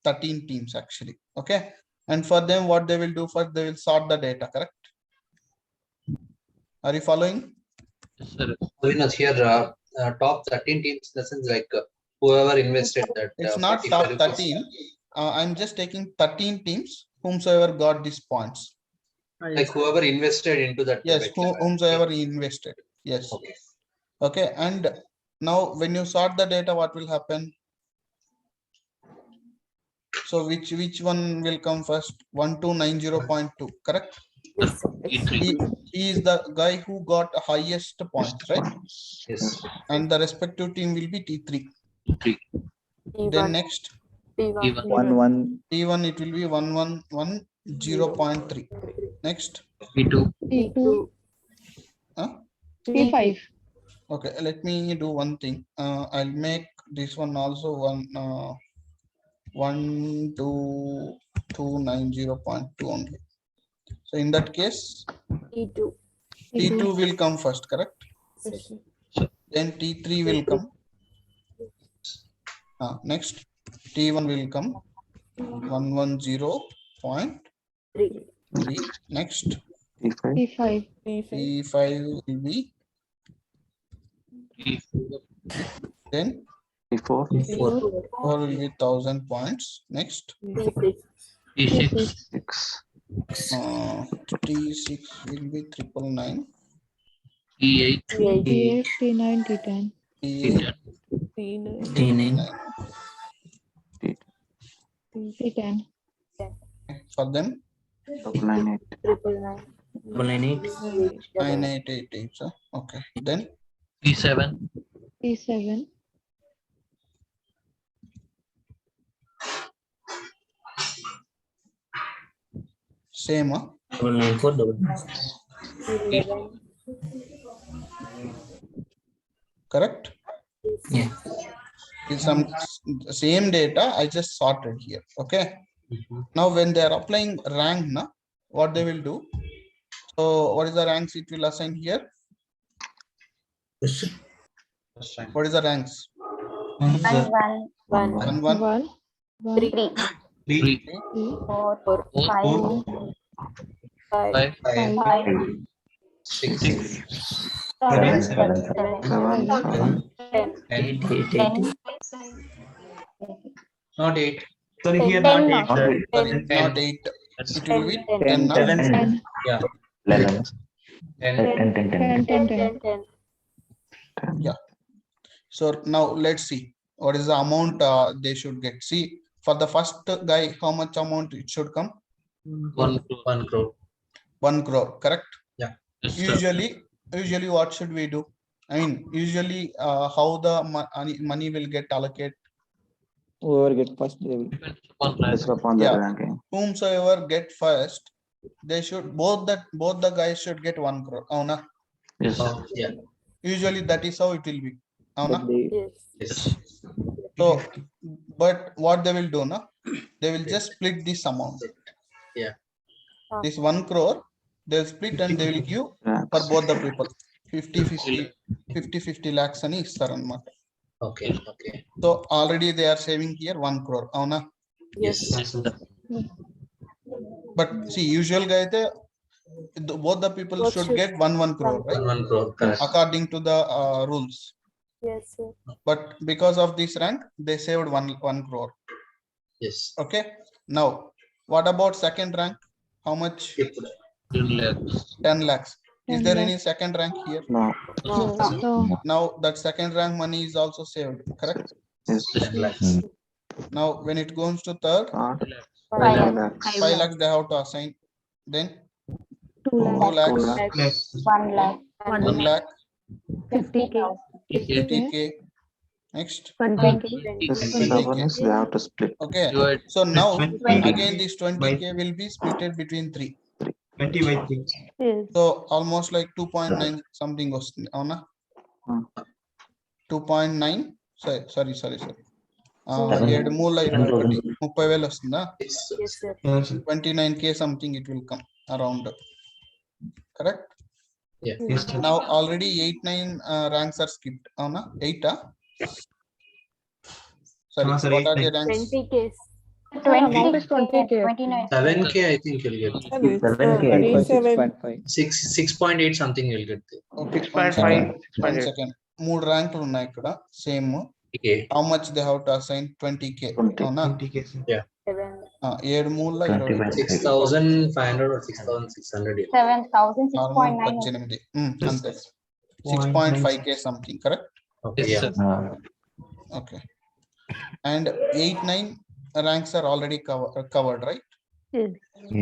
13 teams actually. Okay, and for them, what they will do first, they will sort the data. Correct? Are you following? Yes, sir. Avinas, here top 13 teams, in the sense like whoever invested that. It's not top 13. I'm just taking 13 teams whomsoever got these points. Like whoever invested into that. Yes, whomsoever invested. Yes. Okay. Okay. And now when you sort the data, what will happen? So which one will come first? 1290.2, correct? He is the guy who got highest points, right? Yes. And the respective team will be T3. Then next T1 T1 it will be 1110.3. Next. T2. Huh? T5. Okay, let me do one thing. I'll make this one also 1290.2 only. So in that case, T2 will come first, correct? Yes, sir. Then T3 will come. Next, T1 will come 110.3. Next, T5. T5 will be, then T4 4 will be 1000 points. Next, T6. T6 will be 999. T8. T8, T9, T10. T8 T9 T10. for them. 9888. Okay. Then T7. T7. same. 99499. Correct. Yeah. It's some same data I just sorted here. Okay. Now when they are applying rank, what they will do? So what is the ranks it will assign here? What is the ranks? 1, 1, 1, 1. 3, 3. 4, 4. 5, 5. 5, 6, 7, 7 10, 8 not 8. Sorry, here 10 not now. 8, sir. Sorry, 10. not 8. It will be 10, 10 now. 7, 10. Yeah. 11. 10. 10. Yeah. So now let's see what is the amount they should get. See, for the first guy, how much amount it should come? 1 crore. 1 crore, correct? Yeah. Yes, sir. Usually what should we do? I mean, usually how the money will get allocated? whoever get first, they will Depends upon based rank. upon their Yeah. ranking. Whomsoever get first, they should both the guys should get 1 crore. Avuna? Yes. Yeah. Usually that is how it will be. Avuna? But they Yes. So, but what they will do, they will just split this amount. Yeah. This 1 crore, they'll split and they will give for both the people 50 lakhs ani istar anamata. Okay. Okay. So already they are saving here 1 crore. Avuna? Yes. But see, usual guy, both the people should get 1 crore, right? 1 crore. Correct. According to the rules. Yes, sir. But because of this rank, they saved 1 crore. Yes. Okay. Now, what about second rank? How much? 10 lakhs. 10 lakhs. Is 10 there lakhs. any second rank here? no. No. Now that second rank money is also saved, correct? Yes. 10 lakhs. Now when it goes to third, 5 5 lakhs. 5 lakhs they have to assign. Then 2 2 lakhs. lakhs, 1 lakh, 1 lakh, 50K. 50K. Next, 20K. This 20K. one is they have to split. Okay. Divide. So now 20 again this 20K will be split between 3. 20 by 3. Yes. So almost like 2.9 something was avuna? 2.9. Sorry. 7 మూల 21 30,000 వస్తుందా? yes, sir. 29K something it will come around. Correct? Yeah. Yes, sir. Now already 8-9 ranks are skipped. Avuna? 8 Sorry, sir, what are the 8-9. ranks? 20K. Amount is 20K. 29. 7K, I think you'll get. Sir, it's 7K. 37. 6.8 something you'll get. Okay, 6.5, 1 6.8. second. 3 ర్యాంకులు ఉన్నాయి ఇక్కడ same. Okay. How much they have to assign? 20K. అవునా? 20K, sir. Yeah. 7 మూల 20. 6,500 or 6,600. 7,000, 6.9. 18. అంతే. 6.5K something, correct? Okay. Yes, Yeah. sir. Okay. And 8-9 ranks are already covered, right? Yes.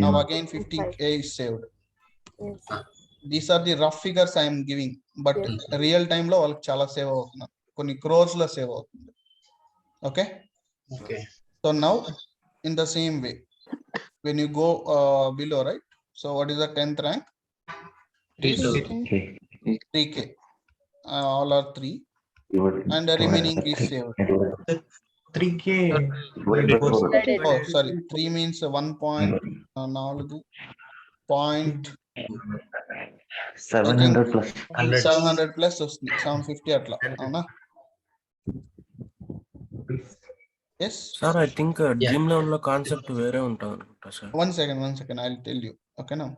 Now again 50K is saved. Yes. These are the rough figures I am giving, but real time లో వాళ్ళకి చాలా save అవుతున్నారు. కొన్ని crores లో save అవుతుంది. Okay? Okay. So now in the same way, when you go below, right? So what is the 10th rank? 3K. All are 3, and the remaining is saved. 3K. Oh, sorry. 3 means 1.4 point 700 plus. 700 plus 750 atla. Avuna? Yes. Sir, I think dream level లో concept వేరే ఉంటుంది అనుకుంటా sir. One second, I'll tell you. Okay, now.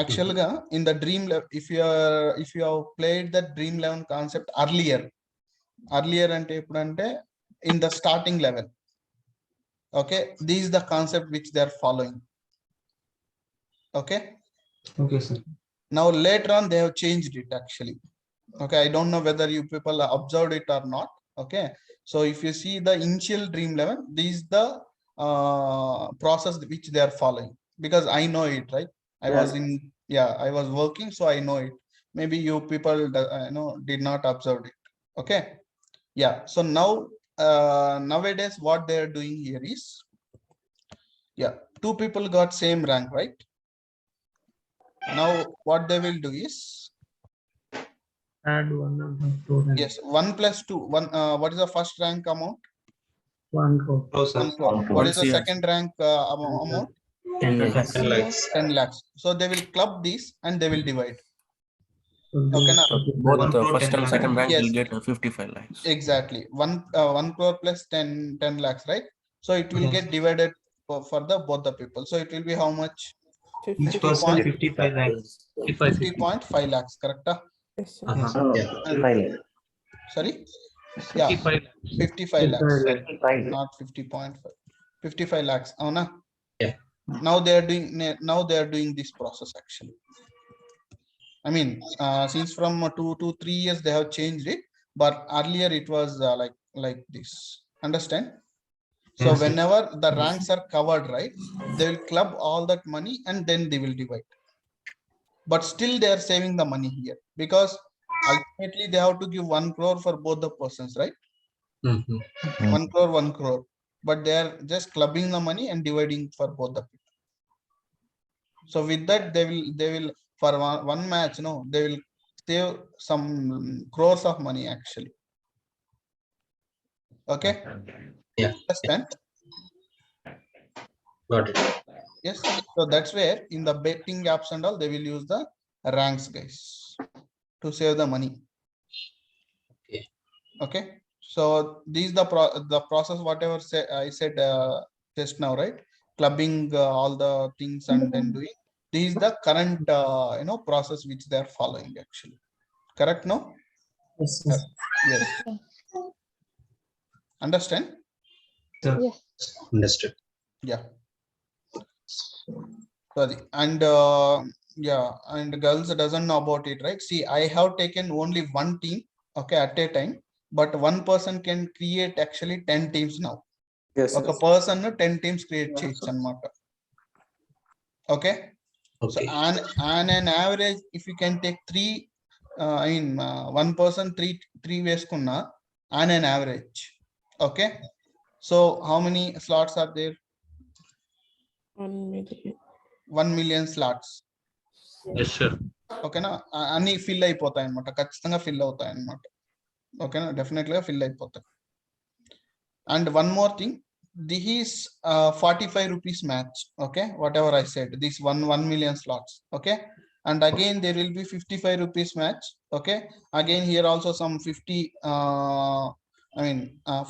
Actually, in the dream level, if you have played the dream level concept earlier ante ippudu in the starting level. Okay, this is the concept which they are following. Okay. Okay, sir. Now later on they have changed it actually. Okay, I don't know whether you people observed it or not. Okay, so if you see the initial dream level, this is the process which they are following, because I know it, right? I was working, so I know it. Maybe you people did not observe it. Okay, yeah. So now nowadays what they are doing here is, yeah, 2 people got same rank, right? Now what they will do is, Add 1 and 2. yes, 1 plus 2. What is the first rank amount? 1 crore. 1 crore. What is the second rank amount? 10 lakhs. 10 lakhs. So they will club these and they will divide. Okay, now Both the first and second rank yes, will get 55 lakhs. exactly. 1 crore plus 10 lakhs, right? So it will get divided for the both the people. So it will be how much? Each person 55 lakhs. 50.5 lakhs, correct? Yes, sir. Sorry? Yeah, 55 lakhs. Not 50.5. 55 lakhs. Avuna? Yeah. Now they are doing this process actually. I mean, since from 2 to 3 years they have changed it, but earlier it was like this. Understand? So Yes, whenever the ranks are covered, right, they will club all that money and then they will divide. But still they are saving the money here, because ultimately they have to give 1 crore for both the persons, right? 1 crore, 1 crore. But they are just clubbing the money and dividing for both the people. So with that, they will for one match, they will save some crores of money actually. Okay. Yeah. Understand? Got it. Yes. So that's where in the betting apps and all, they will use the ranks, guys, to save the money. Okay. Okay. So this is the process, whatever I said just now, right? Clubbing all the things and then doing. This is the current process which they are following actually. Correct? No? Yes. Yes. Understand? Yes. Understood. Yeah. Sorry. And yeah, and girls doesn't know about it, right? See, I have taken only one team, okay, at a time, but one person can create actually 10 teams now. Yes, Okay, person 10 teams create cheats and matter. Okay. So on an average, if you can take 3, one person three ways kunna on an average. Okay. So how many slots are there? 1 million. 1 million slots. Yes, sir. Okay na, అన్ని fill అయిపోతాయి అన్నమాట, ఖచ్చితంగా fill అవుతాయి అన్నమాట. ఓకేనా, డెఫినెట్గా fill అయిపోతాయి. And one more thing, this is 45 rupees match. Okay, whatever I said, this 1 million slots. Okay, and again there will be 55 rupees match. Okay, again here also some 50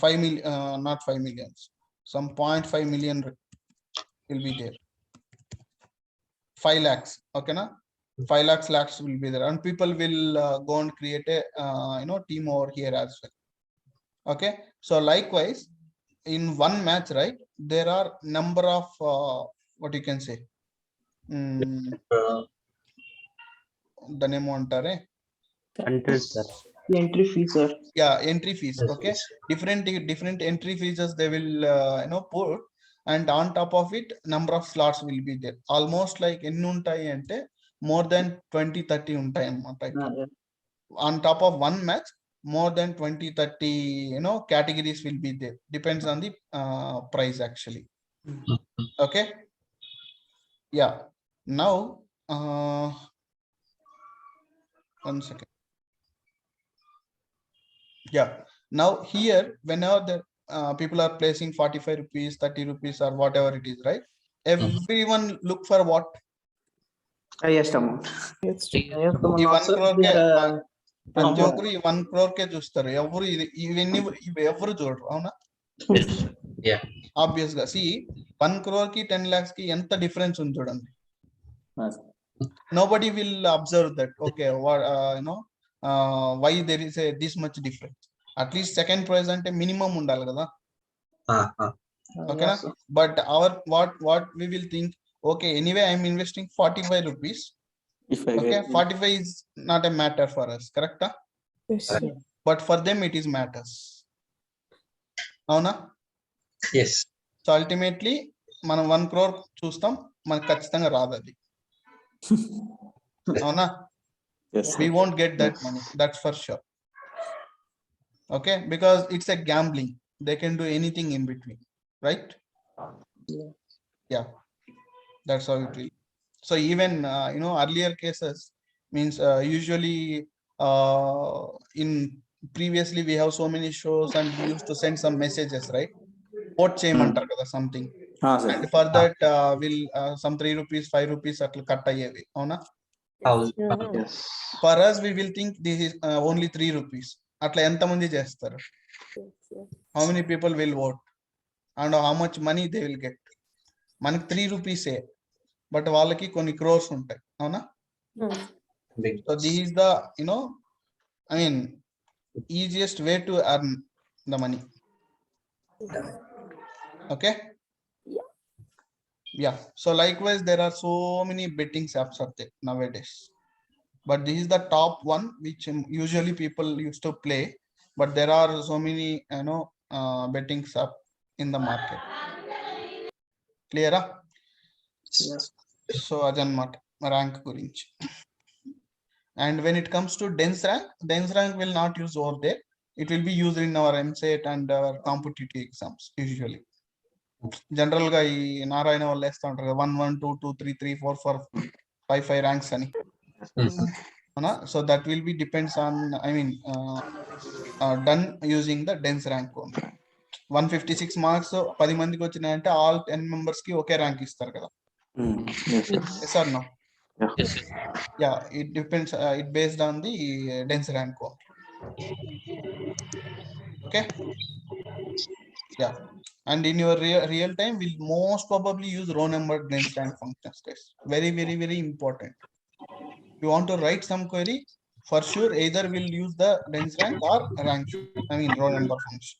5 million, not 5 millions, some 0.5 million will be there. 5 lakhs. Okay na, 5 lakhs will be there, and people will go and create a team over here as well. Okay, so likewise in one match, right, there are number of what you can say, the name antare Entry fees, sir. Yeah, entry fees. Okay, different entry fees they will put, and on top of it number of slots will be there. Almost like enni untayi ante more than 20-30 untayi annamata. On top of one match more than 20, 30, categories will be there. Depends on the price actually. Okay. Yeah. Now, 1 second. Yeah. Now here, whenever the people are placing 45 rupees, 30 rupees or whatever it is, right? Everyone look for what? Highest amount. ఈ 1 crore కే ప్రతి ఒక్కరు ఈ 1 crore కే చూస్తారు. ఎవరు ఇవన్నీ ఎవరు చూడరు, అవునా? ఆబ్వియస్ గా సి 1 crore కి 10 lakhs కి ఎంత డిఫరెన్స్ ఉంది చూడండి. Nobody will observe that. Okay, what why there is a this much difference? At least second price అంటే మినిమం ఉండాలి కదా. Okay, but what we will think, okay, anyway I'm investing 45 rupees. Okay, 45 is not a matter for us, correct? Yes, sir. But for them it is matters. అవునా? Yes. So ultimately మనం 1 crore చూస్తాం, మనకు ఖచ్చితంగా రాదు అది. అవునా? We won't get that money, that's for sure. Okay, because it's a gambling, they can do anything in between, right? Yeah, that's how it will. So even earlier cases means usually in previously we have so many shows and we used to send some messages, right? Vote cheyamantaru kada something, and for that will some 3 rupees 5 rupees atla cut ayyevi, avuna? Yes. For us we will think this is only 3 rupees. Atla enta mandi chestaru? How many people will vote and how much money they will get? మనకి 3 rupees A, but వాళ్ళకి కొన్ని crores ఉంటాయి, అవునా? So this is the I mean easiest way to earn the money. Okay. Yeah, so likewise there are so many betting apps out there nowadays, but this is the top one which usually people used to play, but there are so many betting apps in the market. Clear? Yes. So అదన్నమాట rank గురించి. And when it comes to dense rank will not use over there. It will be used in our MSET and our competitive exams usually. General గా ఈ నారాయణ వాళ్ళు వేస్తూ ఉంటారు 1 1 2 2 3 3 4 4 5 5 ranks అని. So that will be depends on, I mean done using the dense rank only. 156 marks 10 మందికి వచ్చినాయంటే all 10 members కి ఒకే rank ఇస్తారు కదా. Yes or no? Yeah, it depends, it based on the dense rank only. Okay. Yeah, and in your real time we'll most probably use row number dense rank functions, guys. Very very very important. If you want to write some query, for sure either we'll use the dense rank or rank, I mean row number function.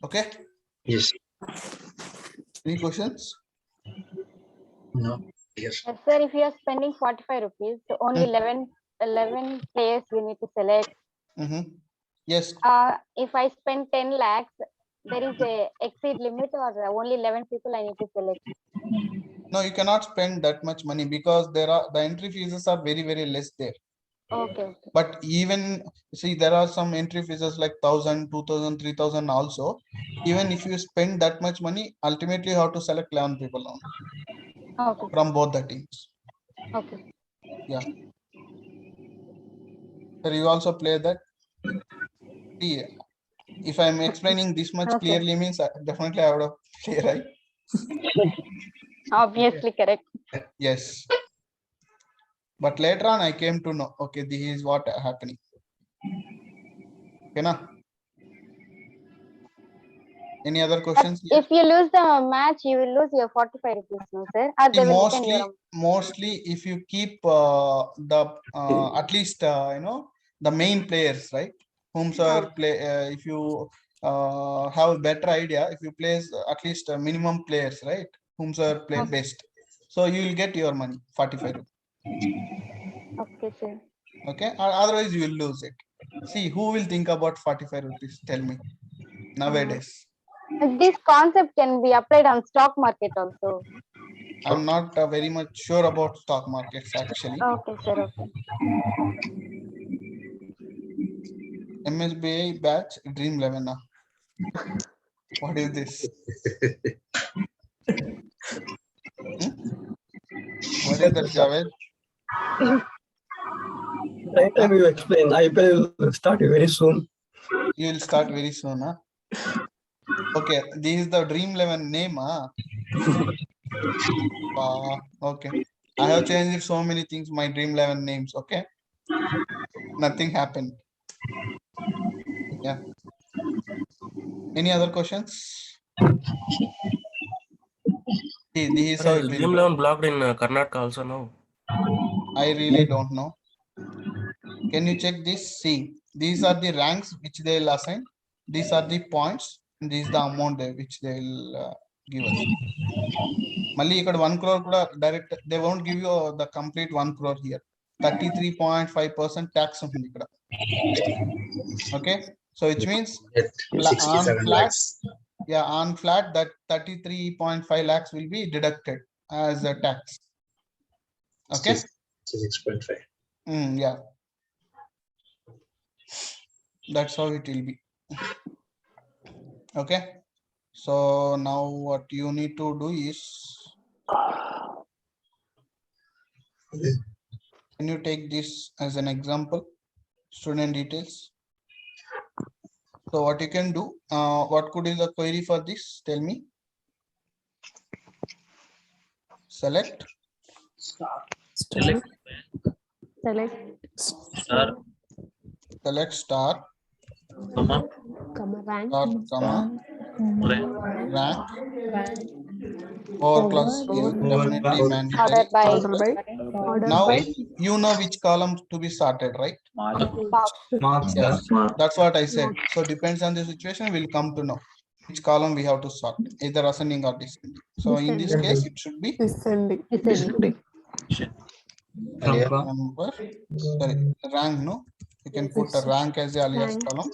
Okay. Yes. Any questions? No. Yes. Sir, if you are spending 45 rupees, so only 11 players we need to select. Yes. If I spend 10 lakhs, there is a exceed limit or only 11 people I need to select? No, you cannot spend that much money because there are the entry fees are very very less there. Okay. But even see there are some entry fees like 1,000, 2,000, 3,000 also. Even if you spend that much money, ultimately you have to select 11 people only. Okay. From both the teams. Okay. Yeah. So you also play that. See, if I'm explaining this much clearly means definitely I would have played, right? Obviously correct. Yes. But later on I came to know, okay, this is what happening. Okay, na? Any other questions? If you lose the match, you will lose your 45 rupees, no sir? Or they will return your... Mostly if you keep the at least the main players, right? Whomsoever play, if you have a better idea, if you place at least minimum players, right? Whomsoever play best, so you will get your money 45 rupees. Okay, sir. Okay, otherwise you will lose it. See, who will think about 45 rupees? Tell me nowadays. This concept can be applied on stock market also. I'm not very much sure about stock markets actually. Okay, sir. Okay. MSBI batch Dream 11. What is this? What is that, Javed? Right time you explain. IPL will start very soon. You will start very soon, huh? Okay, this is the Dream 11 name, huh? Okay. I have changed so many things, my Dream 11 names, okay? Nothing happened. Yeah. Any other questions? See, this is how it will Dream be. 11 blocked in Karnataka also now. I really don't know. Can you check this? See, these are the ranks which they will assign. These are the points. And this is the amount which they will give us. Mali, you 1 crore direct. They won't give you the complete 1 crore here. 33.5% tax. Okay, so which means on flat, yeah, on flat that 33.5 lakhs will be deducted as a tax. Okay, 6.5. Yeah, that's how it will be. Okay, so now what you need to do is, can you take this as an example? Student details. So what you can do, what could be the query for this? Tell me. Select Star. Select star, select star, comma, rank, star, comma, rank. Over class is definitely mandatory. Ordered by Now you know which column to be sorted, right? Marks. Yes, that's what I said. So depends on the situation, we'll come to know which column we have to sort, either ascending or descending. So in this case, it should be Descending. number, sorry, rank. No, you can put a rank as the alias column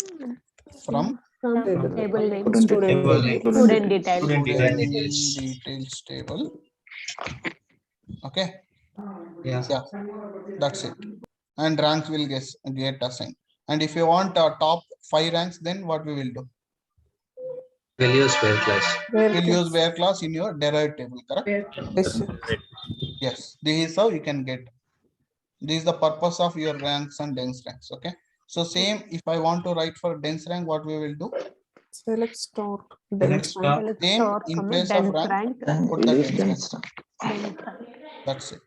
from table name, Student name. student details. student details table. Okay. Yeah. That's it. And ranks will get assigned. And if you want top 5 ranks, then what we will do? We'll use where class. We'll use where class in your derived table, correct? Yes, this is how you can get. This is the purpose of your ranks and dense ranks. Okay. So same, if I want to write for dense rank, what we will do? Select star. Dense rank. Same, in place of rank, put the dense rank. That's it.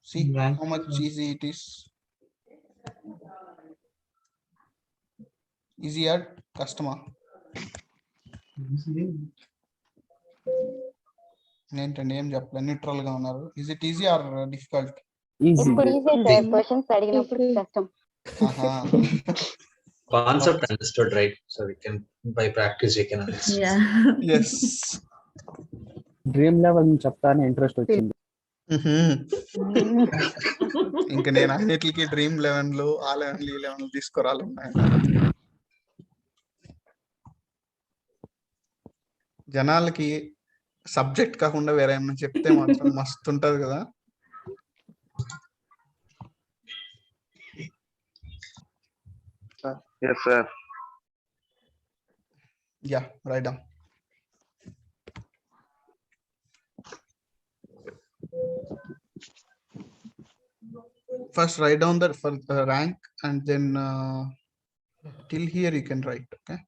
See how much easy it is. Easy at customer. ఏంటండి ఏం చెప్పలే neutral గా ఉన్నారు. Is it easy or difficult? ఇప్పుడు easy sir, questions అడిగినప్పుడు కష్టం. Concept understood, right? So we can, by practice we can understand. Yeah. Yes. Dream level చెప్తానే interest వచ్చింది. ఇంకా నేను అన్నిటికి డ్రీమ్ 11 ఆ 11 తీసుకురాలి ఉన్నాయి. జనాలకి సబ్జెక్ట్ కాకుండా వేరే ఏమైనా చెప్తే మాత్రం మస్తు ఉంటది కదా. Yes, sir. Yeah, write down. First write down that for the rank, and then till here you can write. Okay.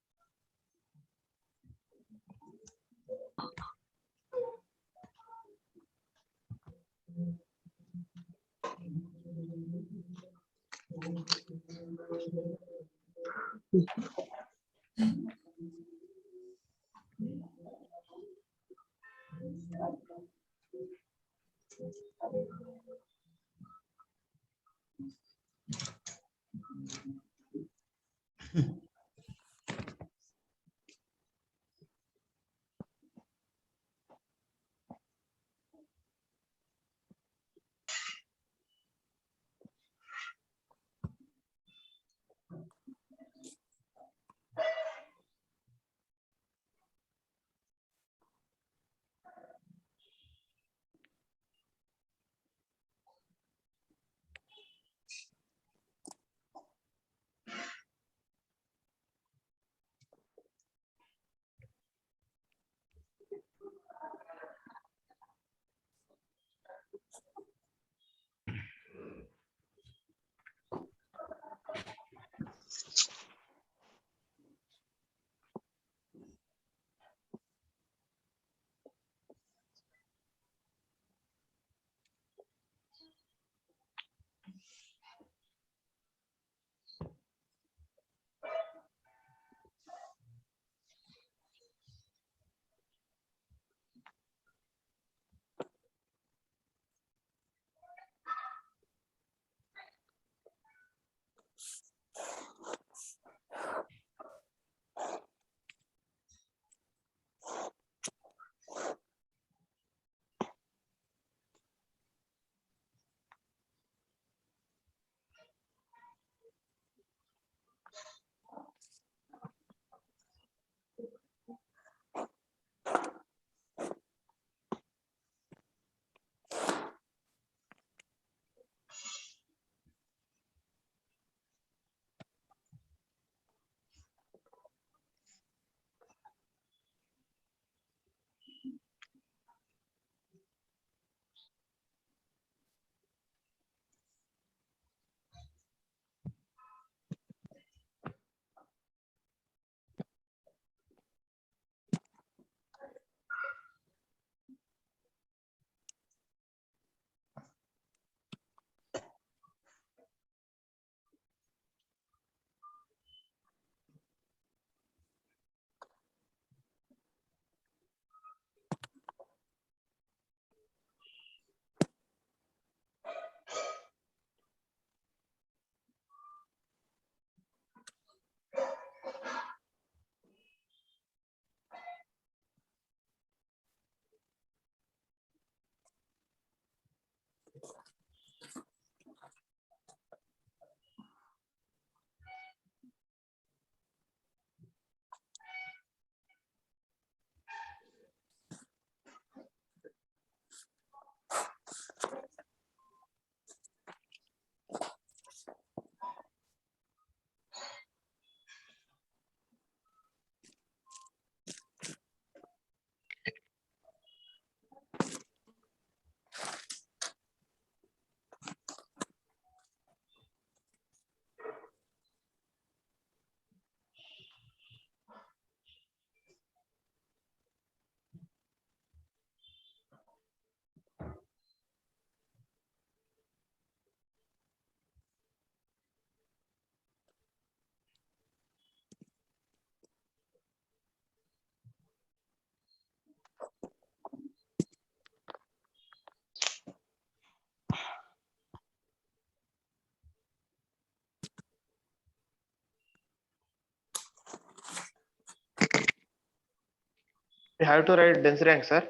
We have to write dense rank, sir.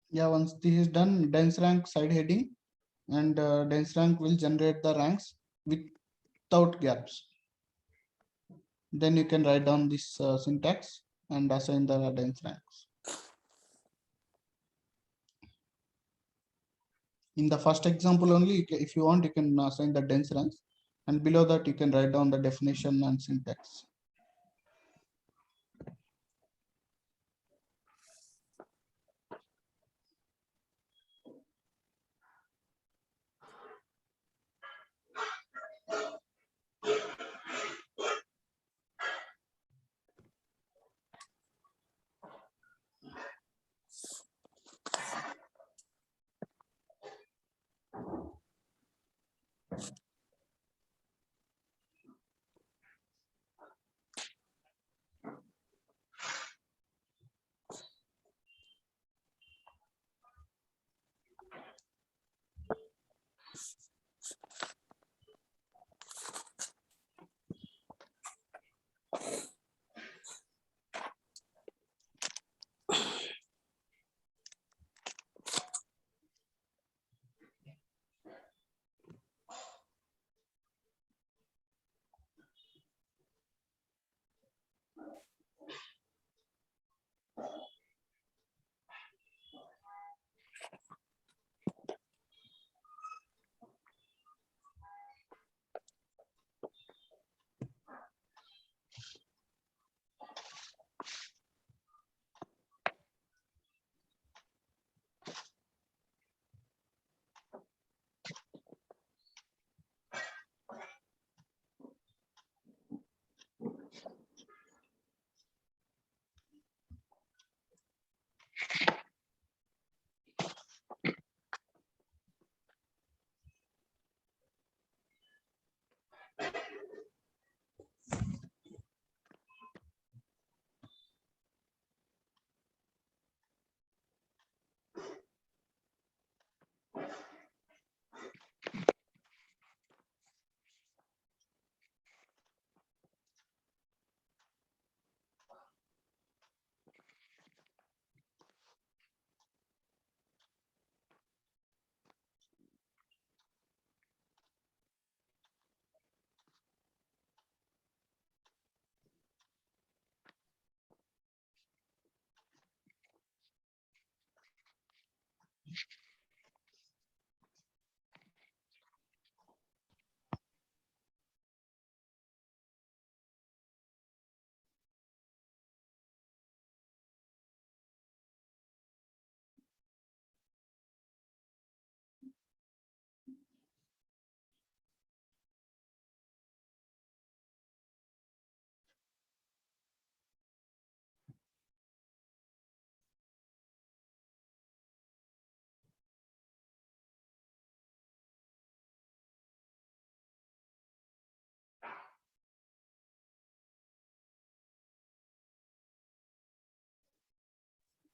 Yeah, once this is done, dense rank side heading, and dense rank will generate the ranks without gaps. Then you can write down this syntax and assign the dense ranks. In the first example only, if you want, you can assign the dense ranks, and below that you can write down the definition and syntax.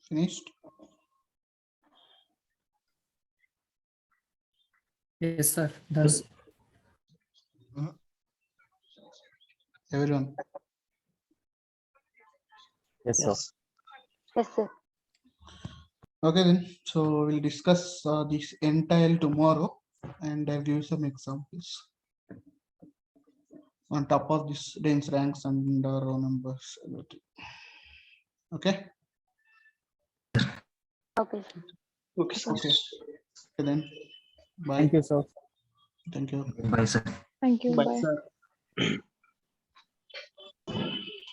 Finished? Yes, sir. That's Everyone. Yes, sir. Yes, sir. Okay then, so we'll discuss this entire tomorrow, and I'll give you some examples on top of this dense ranks and row numbers. Okay. Okay. okay, sir. Okay. Okay then. Bye. Thank you, sir. Thank you. Bye, sir. Thank you. Bye, Bye. sir.